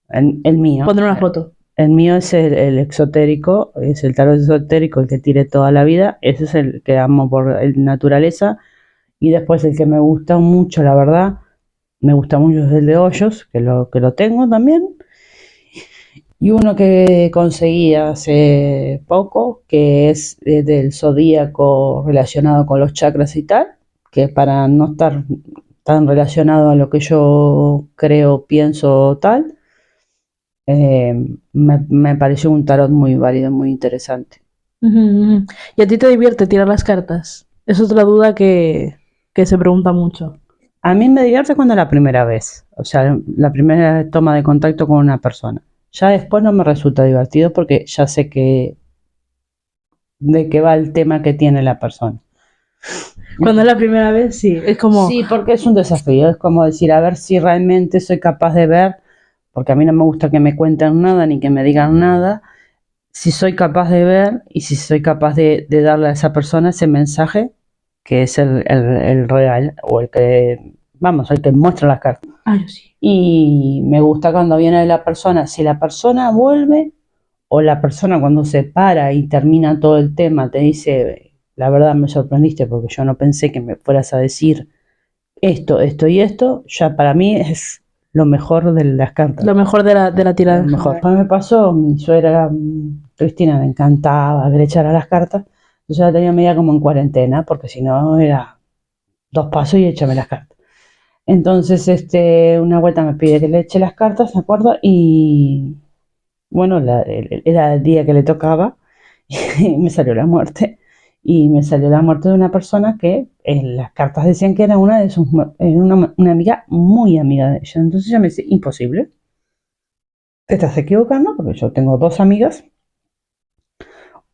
El mío. Pondré una foto. El mío es el exotérico, es el tarot exotérico, el que tiré toda la vida. Ese es el que amo por naturaleza. Y después el que me gusta mucho, la verdad, me gusta mucho es el de Hoyos, que lo tengo también. Y uno que conseguí hace poco, que es del zodíaco relacionado con los chakras y tal, que para no estar tan relacionado a lo que yo creo, pienso tal, me pareció un tarot muy válido, muy interesante. ¿Y a ti te divierte tirar las cartas? Es otra duda que se pregunta mucho. A mí me divierte cuando es la primera vez, o sea, la primera toma de contacto con una persona. Ya después no me resulta divertido porque ya sé de qué va el tema que tiene la persona. Cuando es la primera vez, sí, es como... Sí, porque es un desafío, es como decir, a ver si realmente soy capaz de ver, porque a mí no me gusta que me cuenten nada ni que me digan nada, si soy capaz de ver y si soy capaz de darle a esa persona ese mensaje que es el real o el que, vamos, el que muestra las cartas. Ah, yo sí. Y me gusta cuando viene la persona, si la persona vuelve o la persona cuando se para y termina todo el tema te dice, la verdad me sorprendiste porque yo no pensé que me fueras a decir esto y esto, ya para mí es lo mejor de las cartas. Lo mejor de la tirada. Lo mejor. Después me pasó, mi suegra Cristina le encantaba que le echara las cartas, yo la tenía media como en cuarentena, porque si no era 2 pasos y échame las cartas. Entonces, una vuelta me pide que le eche las cartas, ¿se acuerda? Y bueno, era el día que le tocaba y me salió la muerte. Y me salió la muerte de una persona que en las cartas decían que era una amiga muy amiga de ella. Entonces yo me dice, imposible. Te estás equivocando porque yo tengo 2 amigas.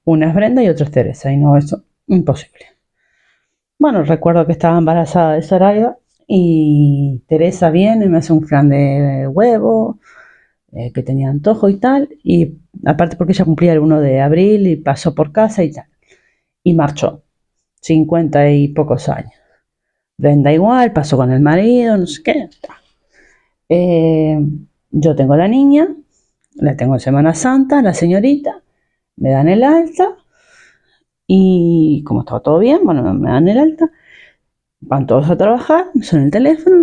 Una es Brenda y otra es Teresa. Y no, eso, imposible. Bueno, recuerdo que estaba embarazada de Soraya y Teresa viene y me hace un flan de huevo, que tenía antojo y tal. Y aparte porque ella cumplía el 1 de abril y pasó por casa y tal. Y marchó, 50 y pocos años. Brenda igual, pasó con el marido, no sé qué. Yo tengo la niña, la tengo en Semana Santa, la señorita, me dan el alta Y como estaba todo bien, bueno, me dan el alta, van todos a trabajar, me suena el teléfono,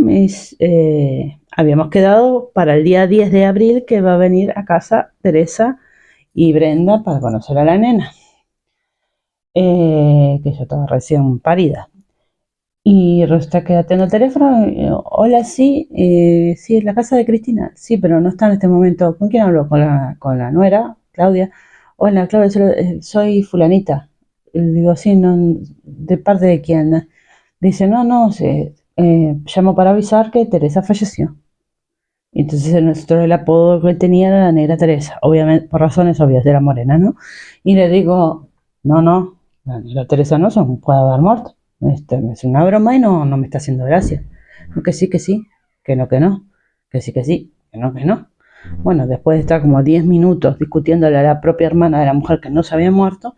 habíamos quedado para el día 10 de abril que va a venir a casa Teresa y Brenda para conocer a la nena, que yo estaba recién parida. Y resulta que atendo el teléfono, hola, sí, sí, es la casa de Cristina, sí, pero no está en este momento. ¿Con quién hablo? Con la nuera, Claudia. Hola, Claudia, soy fulanita. Y digo, sí, no, ¿de parte de quién? Dice, no, no, llamo para avisar que Teresa falleció. Entonces nosotros el apodo que él tenía era la negra Teresa, obviamente, por razones obvias, era morena, ¿no? Y le digo, no, no, la negra Teresa no puede haber muerto. Es una broma y no me está haciendo gracia. No, que sí, que no, que sí, que no, que no. Bueno, después de estar como 10 minutos discutiéndole a la propia hermana de la mujer que no se había muerto,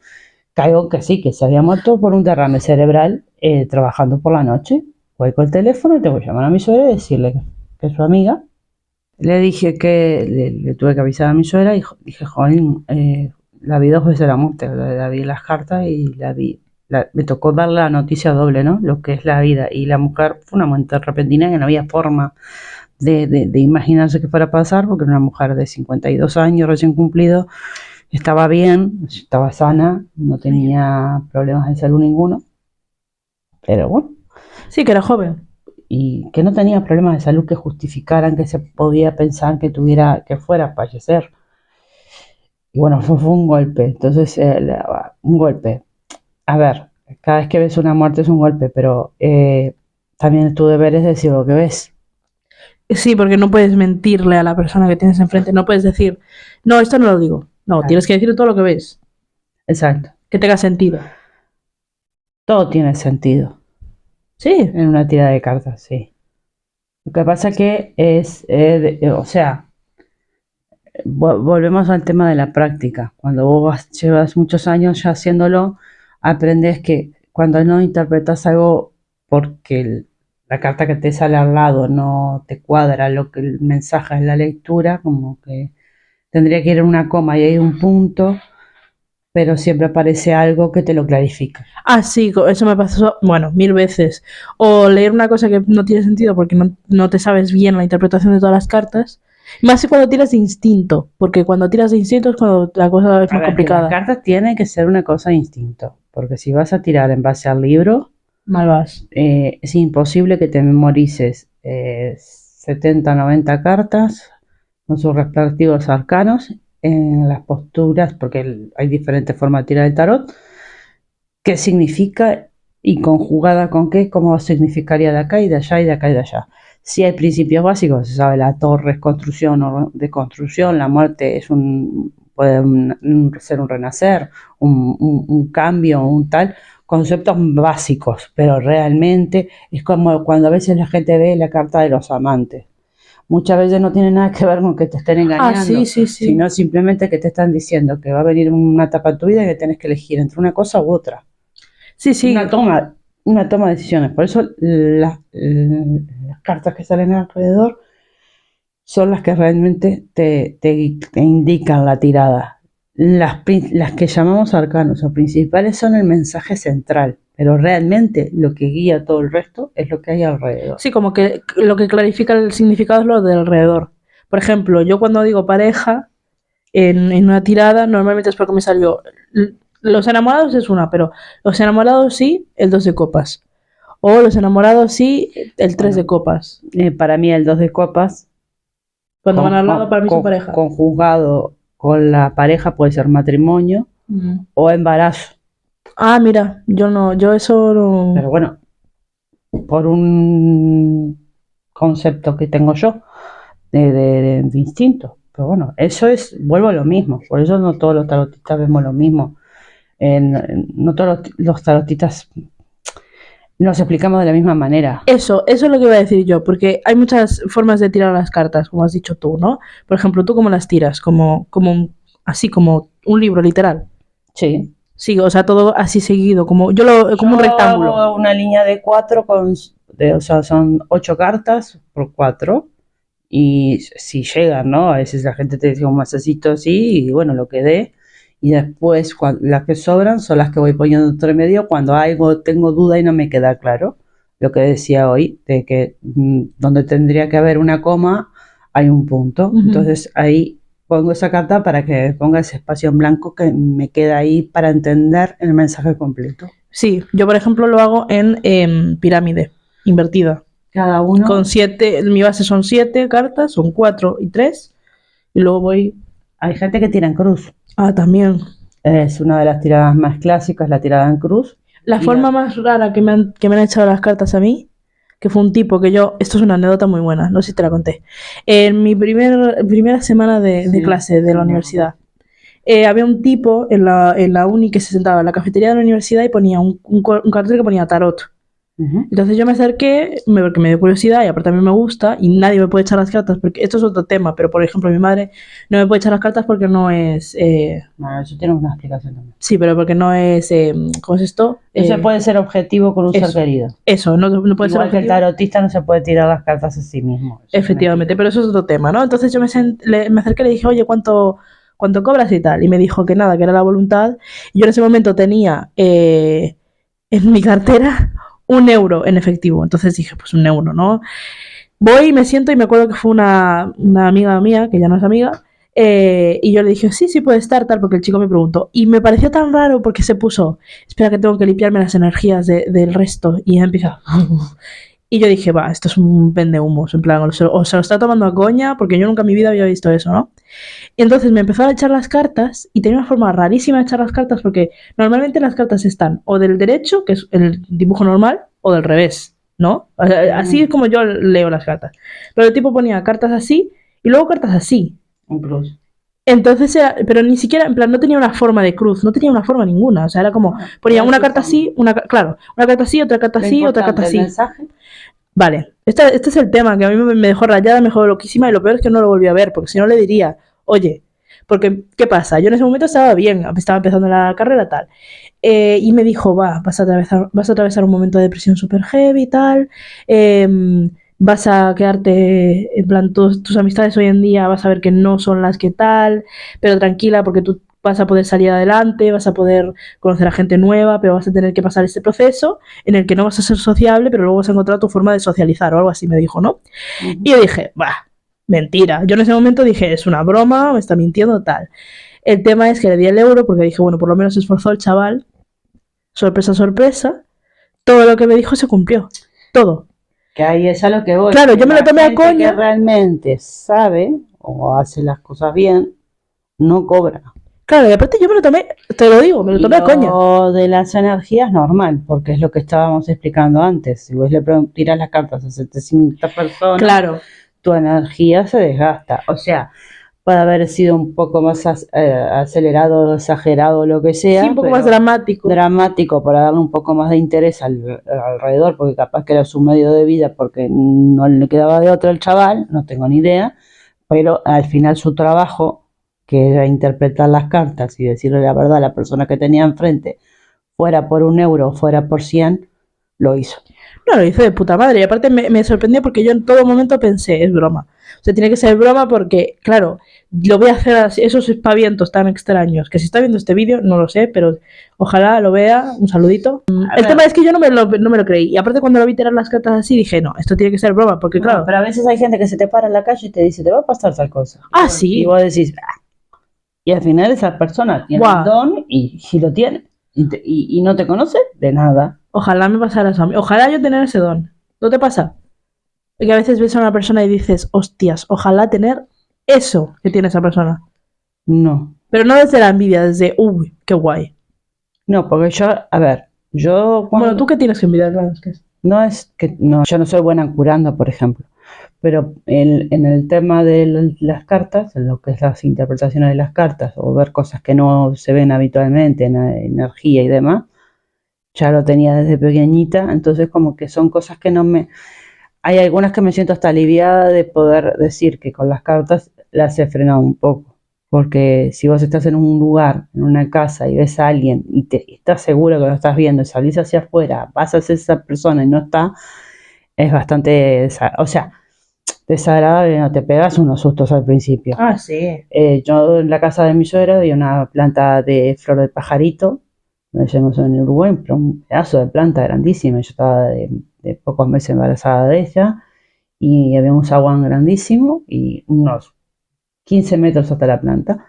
caigo que sí, que se había muerto por un derrame cerebral trabajando por la noche. Voy con el teléfono y tengo que llamar a mi suegra y decirle que es su amiga. Le dije que le tuve que avisar a mi suegra y dije, jolín, la vi 2 veces la muerte, la vi en las cartas y me tocó dar la noticia doble, ¿no? Lo que es la vida. Y la mujer fue una muerte repentina que no había forma de imaginarse que fuera a pasar, porque era una mujer de 52 años recién cumplido, estaba bien, estaba sana, no tenía problemas de salud ninguno, pero bueno, Sí, que era joven. y que no tenía problemas de salud que justificaran que se podía pensar que fuera a fallecer. Y bueno, fue un golpe. Entonces, un golpe. A ver, cada vez que ves una muerte es un golpe, pero también tu deber es decir lo que ves. Sí, porque no puedes mentirle a la persona que tienes enfrente. No puedes decir, no, esto no lo digo. No, Claro. tienes que decir todo lo que ves. Exacto. Que tenga sentido. Todo tiene sentido Sí. en una tirada de cartas, sí. Lo que pasa que es, o sea, volvemos al tema de la práctica. Cuando llevas muchos años ya haciéndolo, aprendes que cuando no interpretas algo porque la carta que te sale al lado no te cuadra lo que el mensaje es la lectura, como que tendría que ir en una coma y hay un punto, pero siempre aparece algo que te lo clarifica. Ah, sí, eso me pasó, bueno, 1000 veces. O leer una cosa que no tiene sentido porque no te sabes bien la interpretación de todas las cartas. Más que cuando tiras de instinto, porque cuando tiras de instinto es cuando la cosa es A más ver, que las complicada. cartas tienen que ser una cosa de instinto, porque si vas a tirar en base al libro, Mal vas. es imposible que te memorices 70, 90 cartas con sus respectivos arcanos en las posturas, porque hay diferentes formas de tirar el tarot, qué significa y conjugada con qué, cómo significaría de acá y de allá y de acá y de allá. Si hay principios básicos, se sabe la torre es construcción o deconstrucción, la muerte puede ser un renacer, un cambio, un tal, conceptos básicos, pero realmente es como cuando a veces la gente ve la carta de los amantes. Muchas veces no tiene nada que ver con que te estén engañando, Ah, sí, sí, sí. sino simplemente que te están diciendo que va a venir una etapa en tu vida y que tienes que elegir entre una cosa u otra. Sí, sí. Una toma de decisiones. Por eso las cartas que salen alrededor son las que realmente te indican la tirada. Las que llamamos arcanos o principales son el mensaje central, pero realmente lo que guía todo el resto es lo que hay alrededor. Sí, como que lo que clarifica el significado es lo de alrededor. Por ejemplo, yo cuando digo pareja en una tirada, normalmente es porque me salió los enamorados es una, pero los enamorados sí, el 2 de copas. O los enamorados sí, el 3 de copas. Para mí el 2 de copas, Cuando van al lado, para mí son pareja. conjugado con la pareja puede ser matrimonio o embarazo. Ah, mira, yo eso no. Pero bueno, por un concepto que tengo yo de instinto. Pero bueno, eso vuelvo a lo mismo. Por eso no todos los tarotistas vemos lo mismo. No todos los tarotistas nos explicamos de la misma manera. Eso es lo que iba a decir yo, porque hay muchas formas de tirar las cartas, como has dicho tú, ¿no? Por ejemplo, ¿tú cómo las tiras? Así como un libro, literal. Sí. Sí, o sea, todo así seguido, como un rectángulo. Hago una línea de 4 o sea, son 8 cartas por 4. Y si llegan, ¿no? A veces la gente te dice un masacito así y bueno, lo que dé. y después las que sobran son las que voy poniendo entre medio cuando algo tengo duda y no me queda claro. Lo que decía hoy, de que donde tendría que haber una coma, hay un punto. Entonces ahí pongo esa carta para que ponga ese espacio en blanco que me queda ahí para entender el mensaje completo. Sí, yo por ejemplo lo hago en pirámide, invertida. Cada uno. Con 7, mi base son 7 cartas, son 4 y 3. Y luego voy... Hay gente que tira en cruz. Ah, también. Es una de las tiradas más clásicas, la tirada en cruz. La forma más rara que me han echado las cartas a mí, que fue un tipo que yo... Esto es una anécdota muy buena, no sé si te la conté. En mi primera semana de clase de la universidad, había un tipo en la uni que se sentaba en la cafetería de la universidad y ponía un cartel que ponía tarot. Entonces yo me acerqué porque me dio curiosidad y aparte a mí me gusta y nadie me puede echar las cartas porque esto es otro tema, pero por ejemplo mi madre no me puede echar las cartas porque no es... Bueno, eso tiene una explicación también. Sí, pero porque no es... ¿cómo es esto? No se puede ser objetivo con un ser querido. Eso, no puede Igual ser objetivo. Que el tarotista no se puede tirar las cartas a sí mismo. Efectivamente, pero eso es otro tema, ¿no? Entonces yo me acerqué y le dije, oye, ¿cuánto cobras y tal? Y me dijo que nada, que era la voluntad. Y yo en ese momento tenía en mi cartera 1 euro en efectivo. Entonces dije, pues 1 euro, ¿no? Voy y me siento y me acuerdo que fue una amiga mía, que ya no es amiga, y yo le dije, sí, puede estar, tal, porque el chico me preguntó. Y me pareció tan raro porque se puso, espera que tengo que limpiarme las energías del resto. Y ya empieza... Y yo dije, va, esto es un vendehumos, en plan, o se lo está tomando a coña, porque yo nunca en mi vida había visto eso, ¿no? Y entonces me empezó a echar las cartas, y tenía una forma rarísima de echar las cartas, porque normalmente las cartas están o del derecho, que es el dibujo normal, o del revés, ¿no? Así es como yo leo las cartas. Pero el tipo ponía cartas así, y luego cartas así. Un plus. Entonces pero ni siquiera, en plan, no tenía una forma de cruz, no tenía una forma ninguna, o sea, era como, ponía una carta así, una carta así, otra carta así, otra carta así. Vale, este es el tema que a mí me dejó rayada, me dejó loquísima y lo peor es que no lo volví a ver, porque si no le diría, oye, porque, ¿qué pasa? Yo en ese momento estaba bien, estaba empezando la carrera tal, y me dijo, vas a atravesar un momento de depresión super heavy y tal, vas a quedarte, en plan, tus amistades hoy en día vas a ver que no son las que tal, pero tranquila porque tú vas a poder salir adelante, vas a poder conocer a gente nueva, pero vas a tener que pasar este proceso en el que no vas a ser sociable, pero luego vas a encontrar tu forma de socializar o algo así, me dijo, ¿no? Y yo dije, mentira. Yo en ese momento dije, es una broma, me está mintiendo, tal. El tema es que le di el euro porque dije, bueno, por lo menos se esforzó el chaval. Sorpresa, sorpresa. Todo lo que me dijo se cumplió. Todo. Que ahí es a lo que voy. Claro, yo me lo tomé a coña. Que realmente sabe o hace las cosas bien, no cobra. Claro, y aparte yo me lo tomé, te lo digo, me lo tomé a coña. Lo de las energías normal, porque es lo que estábamos explicando antes. Si vos le tiras las cartas a 700 personas, claro, tu energía se desgasta. O sea, puede haber sido un poco más acelerado, exagerado, lo que sea. Sí, un poco más dramático. Dramático para darle un poco más de interés alrededor, porque capaz que era su medio de vida, porque no le quedaba de otro el chaval, no tengo ni idea. Pero al final su trabajo, que era interpretar las cartas y decirle la verdad a la persona que tenía enfrente, fuera por 1 euro o fuera por 100, lo hizo. No, lo hizo de puta madre. Y aparte me sorprendió porque yo en todo momento pensé, es broma. O sea, tiene que ser broma porque, claro, lo voy a hacer así, esos espavientos tan extraños. Que si está viendo este vídeo, no lo sé, pero ojalá lo vea. Un saludito. El tema es que yo no me lo creí. Y aparte cuando lo vi tirar las cartas así, dije, no, esto tiene que ser broma. Porque claro... No, pero a veces hay gente que se te para en la calle y te dice, te va a pasar tal cosa. Ah, sí. Y vos decís, y al final esa persona tiene un don y lo tiene. Y no te conoce de nada. Ojalá me pasara eso a mí. Ojalá yo tener ese don. ¿No te pasa? Que a veces ves a una persona y dices, hostias, ojalá tener eso que tiene esa persona. No. Pero no desde la envidia, desde, uy, qué guay. No, porque yo... Bueno, ¿tú qué tienes que envidiar? Claro, no es que... No, yo no soy buena curando, por ejemplo. Pero en el tema de las cartas, en lo que es las interpretaciones de las cartas, o ver cosas que no se ven habitualmente, en la energía y demás, ya lo tenía desde pequeñita, entonces como que son cosas que no me... Hay algunas que me siento hasta aliviada de poder decir que con las cartas las he frenado un poco, porque si vos estás en un lugar, en una casa y ves a alguien y estás seguro que lo estás viendo y salís hacia afuera, vas hacia esa persona y no está, es bastante... O sea, desagradable, no te pegas unos sustos al principio. Ah, sí. Yo en la casa de mi suegra vi una planta de flor de pajarito, lo decimos en Uruguay, pero un pedazo de planta grandísima. Yo estaba de pocos meses embarazada de ella y había un zaguán grandísimo y unos 15 metros hasta la planta.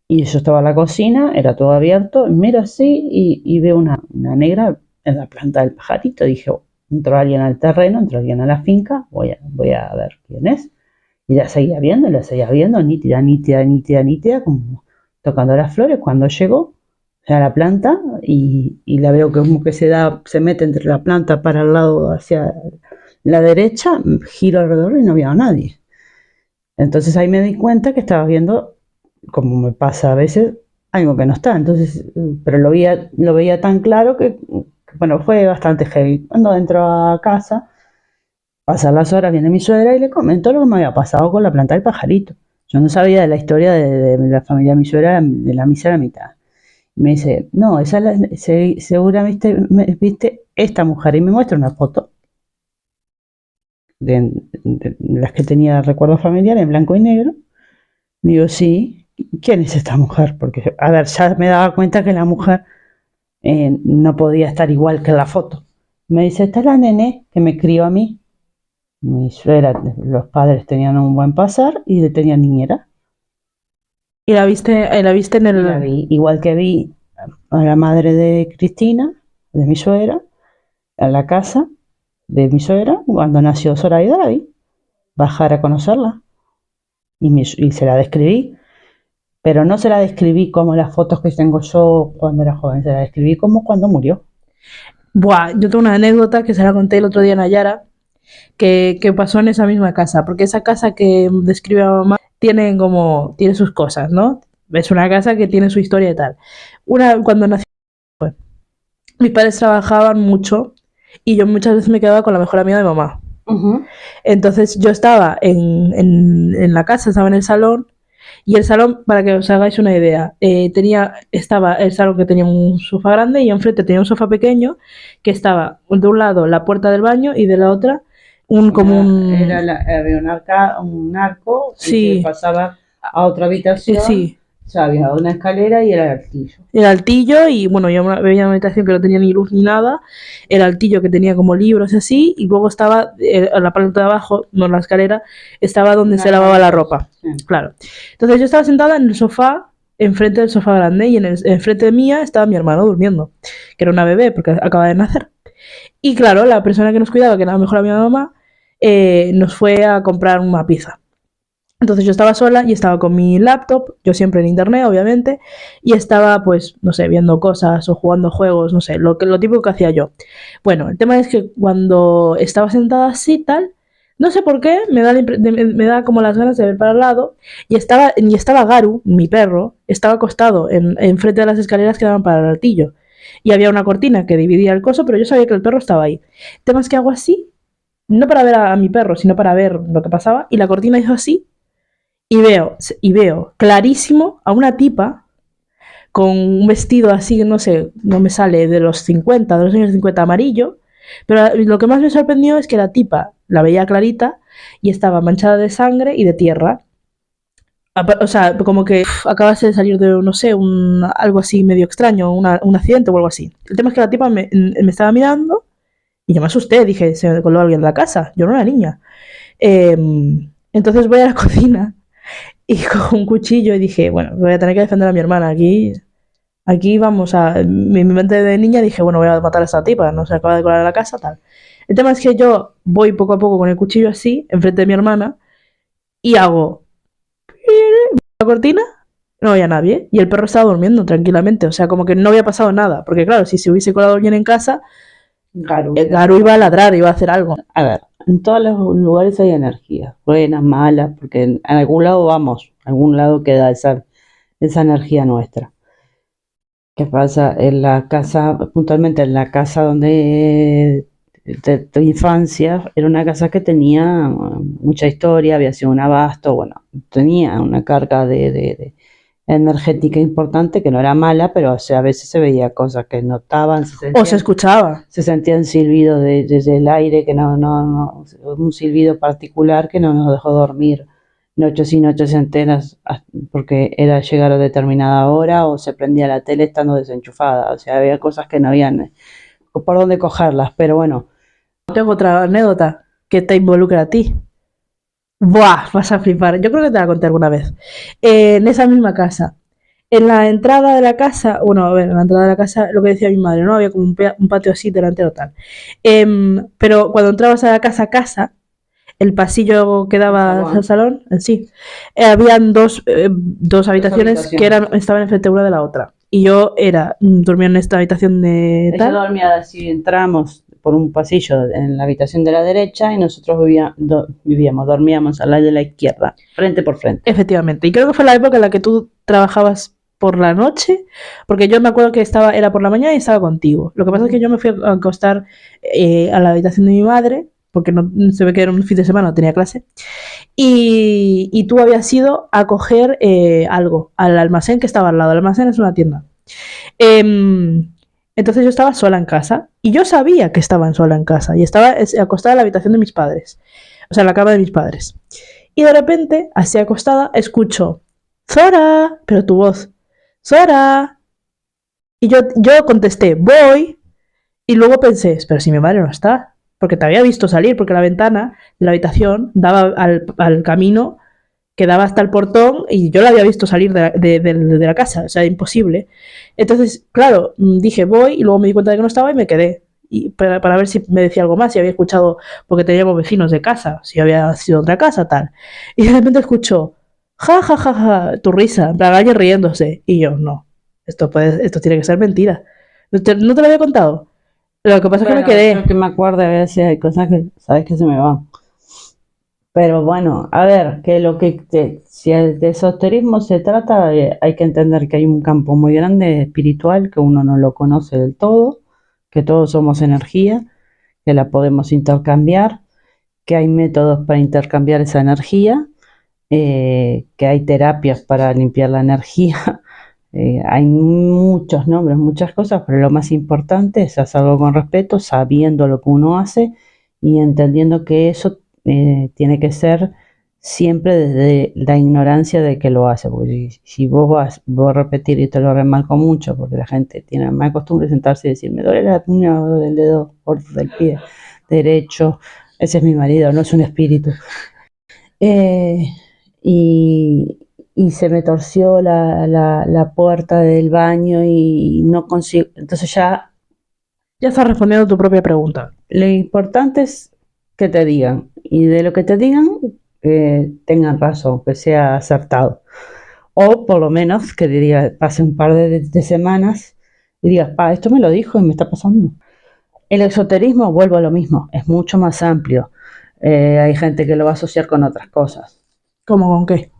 Y yo estaba en la cocina, era todo abierto, y miro así y veo una negra en la planta del pajarito. Dije, "Oh, entró alguien al terreno, entró alguien a la finca, voy a ver quién es". Y la seguía viendo, nítida, nítida, nítida, nítida, como tocando las flores. Cuando llegó a la planta y la veo que como que se mete entre la planta para el lado hacia la derecha, giro alrededor y no había a nadie. Entonces ahí me di cuenta que estaba viendo, como me pasa a veces, algo que no está. Entonces, pero lo veía tan claro bueno, fue bastante heavy. Cuando entro a casa, pasan las horas, viene mi suegra y le comentó lo que me había pasado con la planta del pajarito. Yo no sabía de la historia de la familia de mi suegra, de la mísera mitad. Y me dice, no, seguramente viste esta mujer. Y me muestra una foto de las que tenía recuerdo familiar en blanco y negro. Digo, sí, ¿quién es esta mujer? Porque, a ver, ya me daba cuenta que la mujer no podía estar igual que en la foto. Me dice, esta es la nene que me crió a mí. Mi suegra, los padres tenían un buen pasar y tenían niñera. ¿Y la viste en Y la el...? vi, igual que vi a la madre de Cristina, de mi suegra, a la casa de mi suegra, cuando nació Zoraida, la vi bajar a conocerla y se la describí, pero no se la describí como las fotos que tengo yo cuando era joven, se la describí como cuando murió. Buah, yo tengo una anécdota que se la conté el otro día en Nayara, que pasó en esa misma casa, porque esa casa que describe a mamá tiene sus cosas, ¿no? Es una casa que tiene su historia y tal. Cuando nació, mis padres trabajaban mucho y yo muchas veces me quedaba con la mejor amiga de mamá. Entonces yo estaba en la casa, estaba en el salón, y el salón, para que os hagáis una idea, estaba el salón que tenía un sofá grande y enfrente tenía un sofá pequeño que estaba de un lado la puerta del baño y de la otra Había un arco y Sí. se pasaba a otra habitación. Sí, O sea, había una escalera y era el altillo. el altillo y bueno, yo veía una habitación que no tenía ni luz ni nada, el altillo que tenía como libros y así, y luego estaba en la parte de abajo, no en la escalera, estaba donde se lavaba la ropa. Sí. Claro. Entonces yo estaba sentada en el sofá, enfrente del sofá grande, y enfrente de mía estaba mi hermano durmiendo, que era una bebé porque acaba de nacer. Y claro, la persona que nos cuidaba, que era la mejor amiga de mamá, nos fue a comprar una pizza. Entonces yo estaba sola y estaba con mi laptop, yo siempre en internet, obviamente, y estaba, pues, no sé, viendo cosas o jugando juegos, no sé, lo típico que hacía yo. Bueno, el tema es que cuando estaba sentada así, tal, no sé por qué, me da como las ganas de ver para el lado, y estaba Garu, mi perro, estaba acostado frente de las escaleras que daban para el altillo. Y había una cortina que dividía el coso, pero yo sabía que el perro estaba ahí. El tema es que hago así, no para ver a mi perro, sino para ver lo que pasaba, y la cortina hizo así, y veo clarísimo a una tipa con un vestido así, no sé, no me sale, de los 50, de los años 50, amarillo, pero lo que más me sorprendió es que la tipa la veía clarita y estaba manchada de sangre y de tierra. O sea, como que acabase de salir de, no sé, algo así medio extraño, un accidente o algo así. El tema es que la tipa me estaba mirando y yo me asusté, dije, se me coló alguien de la casa, yo no era niña. Entonces voy a la cocina y cojo un cuchillo y dije, bueno, voy a tener que defender a mi hermana aquí vamos a... Mi mente de niña dije, bueno, voy a matar a esta tipa, no se acaba de colar a la casa, tal. El tema es que yo voy poco a poco con el cuchillo así, enfrente de mi hermana, y hago... la cortina, no había nadie, y el perro estaba durmiendo tranquilamente, o sea, como que no había pasado nada, porque claro, si se hubiese colado alguien en casa, Garu iba a ladrar, iba a hacer algo. A ver, en todos los lugares hay energías, buenas, malas, porque en algún lado vamos, en algún lado queda esa energía nuestra. ¿Qué pasa? En la casa, puntualmente en la casa donde de tu infancia, era una casa que tenía mucha historia, había sido un abasto, bueno, tenía una carga de energética importante, que no era mala, pero o sea, a veces se veía cosas que notaban, O se escuchaba. se sentían silbidos desde el aire, que un silbido particular que no nos dejó dormir noches y noches enteras porque era llegar a determinada hora o se prendía la tele estando desenchufada. O sea, había cosas que no habían por dónde cogerlas, pero bueno. Tengo otra anécdota que te involucra a ti. Buah, vas a flipar. Yo creo que te la conté alguna vez. En esa misma casa. En la entrada de la casa, bueno, a ver, en la entrada de la casa, lo que decía mi madre, ¿no? Había como un patio así delantero tal. Pero cuando entrabas a la casa, el pasillo que daba al salón, sí, habían dos habitaciones que estaban enfrente una de la otra. Y yo dormía en esta habitación de tal. Ella dormía así, entramos por un pasillo en la habitación de la derecha y nosotros dormíamos al lado de la izquierda, frente por frente. Efectivamente, y creo que fue la época en la que tú trabajabas por la noche, porque yo me acuerdo que era por la mañana y estaba contigo. Lo que pasa es que yo me fui a acostar a la habitación de mi madre, porque no se ve que era un fin de semana, no tenía clase, y tú habías ido a coger algo al almacén que estaba al lado. El almacén es una tienda. Entonces yo estaba sola en casa y yo sabía que estaba sola en casa y estaba acostada en la habitación de mis padres, o sea, en la cama de mis padres. Y de repente, así acostada, escucho Zora, pero tu voz, Zora. Y yo contesté, voy. Y luego pensé, pero si mi madre no está, porque te había visto salir, porque la ventana de la habitación daba al camino que daba hasta el portón y yo la había visto salir de la casa, o sea, imposible. Entonces, claro, dije voy y luego me di cuenta de que no estaba y me quedé. Y para ver si me decía algo más, si había escuchado, porque teníamos vecinos de casa, si había sido otra casa, tal. Y de repente escucho, ja, ja, ja, ja, tu risa, en plan, alguien riéndose. Y yo, no, esto tiene que ser mentira. ¿No te lo había contado? Lo que pasa es que me quedé. Creo que me acuerdo, a veces hay cosas que sabes que se me van. Pero bueno, a ver, si de esoterismo se trata, hay que entender que hay un campo muy grande espiritual que uno no lo conoce del todo, que todos somos energía, que la podemos intercambiar, que hay métodos para intercambiar esa energía, que hay terapias para limpiar la energía, hay muchos nombres, muchas cosas, pero lo más importante es hacerlo con respeto, sabiendo lo que uno hace y entendiendo que eso tiene que ser siempre desde la ignorancia de que lo hace, porque si vos a repetir y te lo remarco mucho, porque la gente tiene la mala costumbre de sentarse y decir, me duele la uña del dedo del pie derecho, ese es mi marido, no es un espíritu, y se me torció la puerta del baño y no consigo, entonces ya estás respondiendo a tu propia pregunta. Lo importante es que te digan, y de lo que te digan, tengan razón, que sea acertado. O por lo menos que pase un par de semanas y digas, esto me lo dijo y me está pasando. El esoterismo, vuelvo a lo mismo, es mucho más amplio. Hay gente que lo va a asociar con otras cosas. ¿Cómo con qué?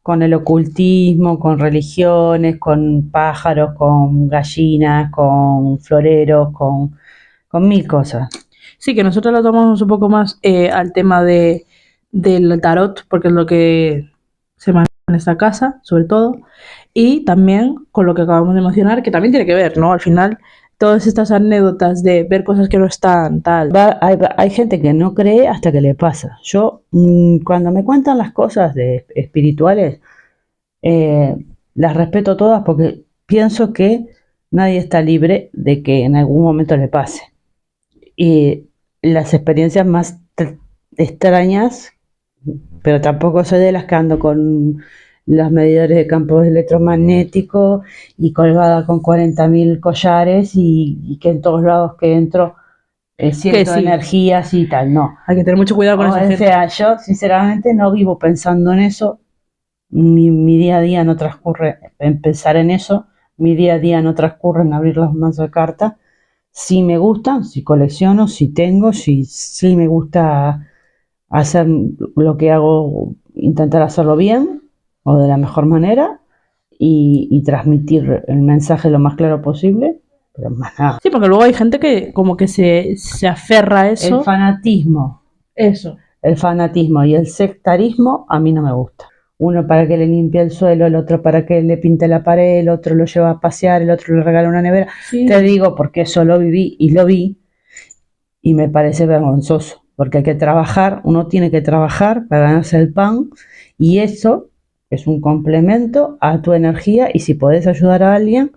Con el ocultismo, con religiones, con pájaros, con gallinas, con floreros, con mil cosas. Sí, que nosotros lo tomamos un poco más al tema del tarot, porque es lo que se maneja en esta casa, sobre todo, y también con lo que acabamos de mencionar, que también tiene que ver, ¿no? Al final, todas estas anécdotas de ver cosas que no están, tal. Hay gente que no cree hasta que le pasa. Yo, cuando me cuentan las cosas espirituales, las respeto todas porque pienso que nadie está libre de que en algún momento le pase. Y las experiencias más extrañas, pero tampoco soy de las que ando con los medidores de campos electromagnéticos y colgada con 40.000 collares y que en todos lados que entro siento energías y tal, no. Hay que tener mucho cuidado con eso. O sea, yo sinceramente no vivo pensando en eso, mi día a día no transcurre en pensar en eso, mi día a día no transcurre en abrir los mazos de cartas. Si me gustan, si colecciono, si tengo, si me gusta hacer lo que hago, intentar hacerlo bien o de la mejor manera y transmitir el mensaje lo más claro posible, pero más nada. Sí, porque luego hay gente que como que se aferra a eso. El fanatismo. Eso. El fanatismo y el sectarismo a mí no me gusta. uno para que le limpie el suelo, el otro para que le pinte la pared, el otro lo lleva a pasear, el otro le regala una nevera. Sí. Te digo porque eso lo viví y lo vi y me parece vergonzoso, porque hay que trabajar, uno tiene que trabajar para ganarse el pan y eso es un complemento a tu energía y si podés ayudar a alguien,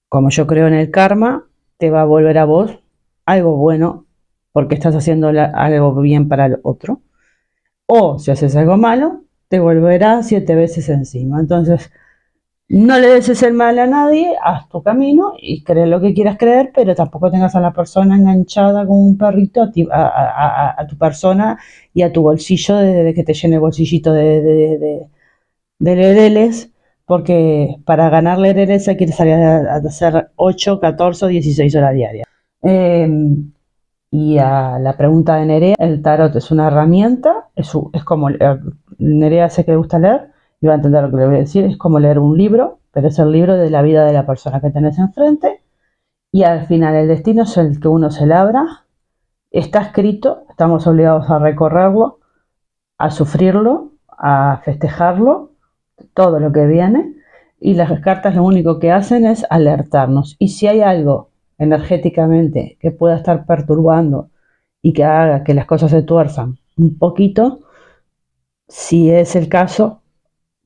como yo creo en el karma, te va a volver a vos algo bueno porque estás haciendo algo bien para el otro. O si haces algo malo, te volverá 7 veces encima. Entonces, no le desees el mal a nadie, haz tu camino y cree lo que quieras creer, pero tampoco tengas a la persona enganchada como un perrito a tu persona y a tu bolsillo de que te llene el bolsillito de lereles, porque para ganar lereles hay que salir a hacer 8, 14 o 16 horas diarias. Y a la pregunta de Nerea, el tarot es una herramienta, es como, Nerea sé que le gusta leer, y va a entender lo que le voy a decir, es como leer un libro, pero es el libro de la vida de la persona que tenés enfrente, y al final el destino es el que uno se labra, está escrito, estamos obligados a recorrerlo, a sufrirlo, a festejarlo, todo lo que viene, y las cartas lo único que hacen es alertarnos, y si hay algo energéticamente que pueda estar perturbando y que haga que las cosas se tuerzan un poquito, si es el caso,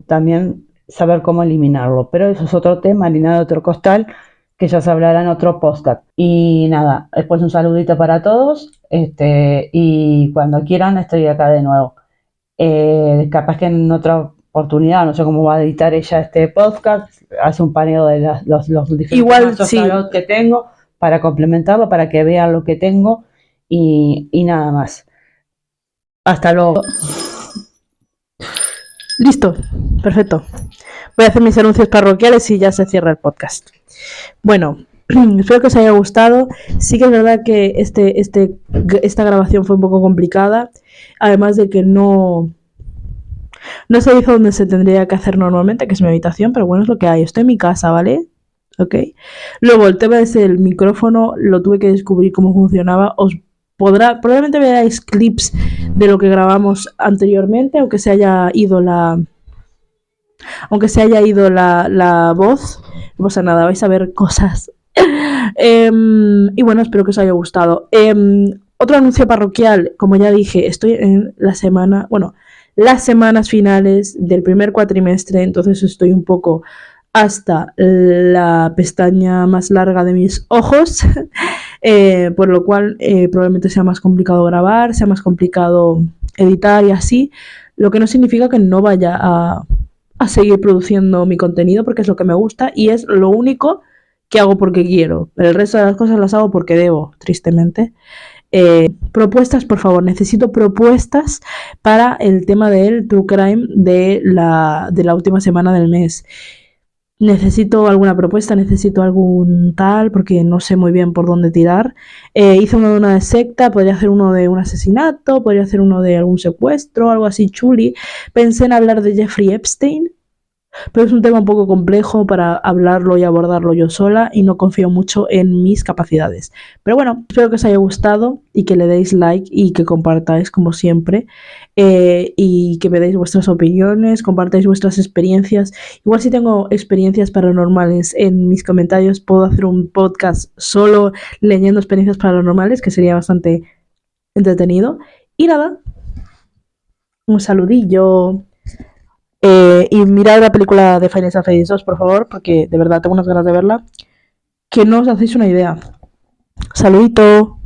también saber cómo eliminarlo. Pero eso es otro tema, harina de otro costal, que ya se hablará en otro podcast. Y nada, después un saludito para todos, y cuando quieran estoy acá de nuevo. Capaz que en otra oportunidad, no sé cómo va a editar ella este podcast, hace un paneo de los diferentes Igual sí, que tengo para complementarlo, para que vean lo que tengo y nada más. Hasta luego. listo, perfecto. Voy a hacer mis anuncios parroquiales y ya se cierra el podcast. Bueno, espero que os haya gustado. Sí que es verdad que esta grabación fue un poco complicada, además de que no se hizo donde se tendría que hacer normalmente, que es mi habitación, pero bueno, es lo que hay. Estoy en mi casa, ¿vale? Ok. Luego, el tema es el micrófono, lo tuve que descubrir cómo funcionaba. Probablemente veáis clips de lo que grabamos anteriormente, aunque se haya ido la voz. No pasa nada, vais a ver cosas. Y bueno, espero que os haya gustado. Otro anuncio parroquial, como ya dije, estoy en las semanas finales del primer cuatrimestre, entonces estoy un poco hasta la pestaña más larga de mis ojos, por lo cual probablemente sea más complicado grabar, sea más complicado editar y así, lo que no significa que no vaya a seguir produciendo mi contenido porque es lo que me gusta y es lo único que hago porque quiero. El resto de las cosas las hago porque debo, tristemente. Propuestas, por favor, necesito propuestas para el tema del True Crime de la última semana del mes. Necesito alguna propuesta, necesito algún tal, porque no sé muy bien por dónde tirar. Hice uno de una secta, podría hacer uno de un asesinato, podría hacer uno de algún secuestro, algo así chuli. Pensé en hablar de Jeffrey Epstein, pero es un tema un poco complejo para hablarlo y abordarlo yo sola y no confío mucho en mis capacidades. Pero bueno, espero que os haya gustado y que le deis like y que compartáis como siempre, y que me deis vuestras opiniones, compartáis vuestras experiencias. Igual si tengo experiencias paranormales en mis comentarios puedo hacer un podcast solo leyendo experiencias paranormales, que sería bastante entretenido. Y nada, un saludillo. Y mirad la película de Final Fantasy 2, por favor, porque de verdad tengo unas ganas de verla. Que no os hacéis una idea. Saludito.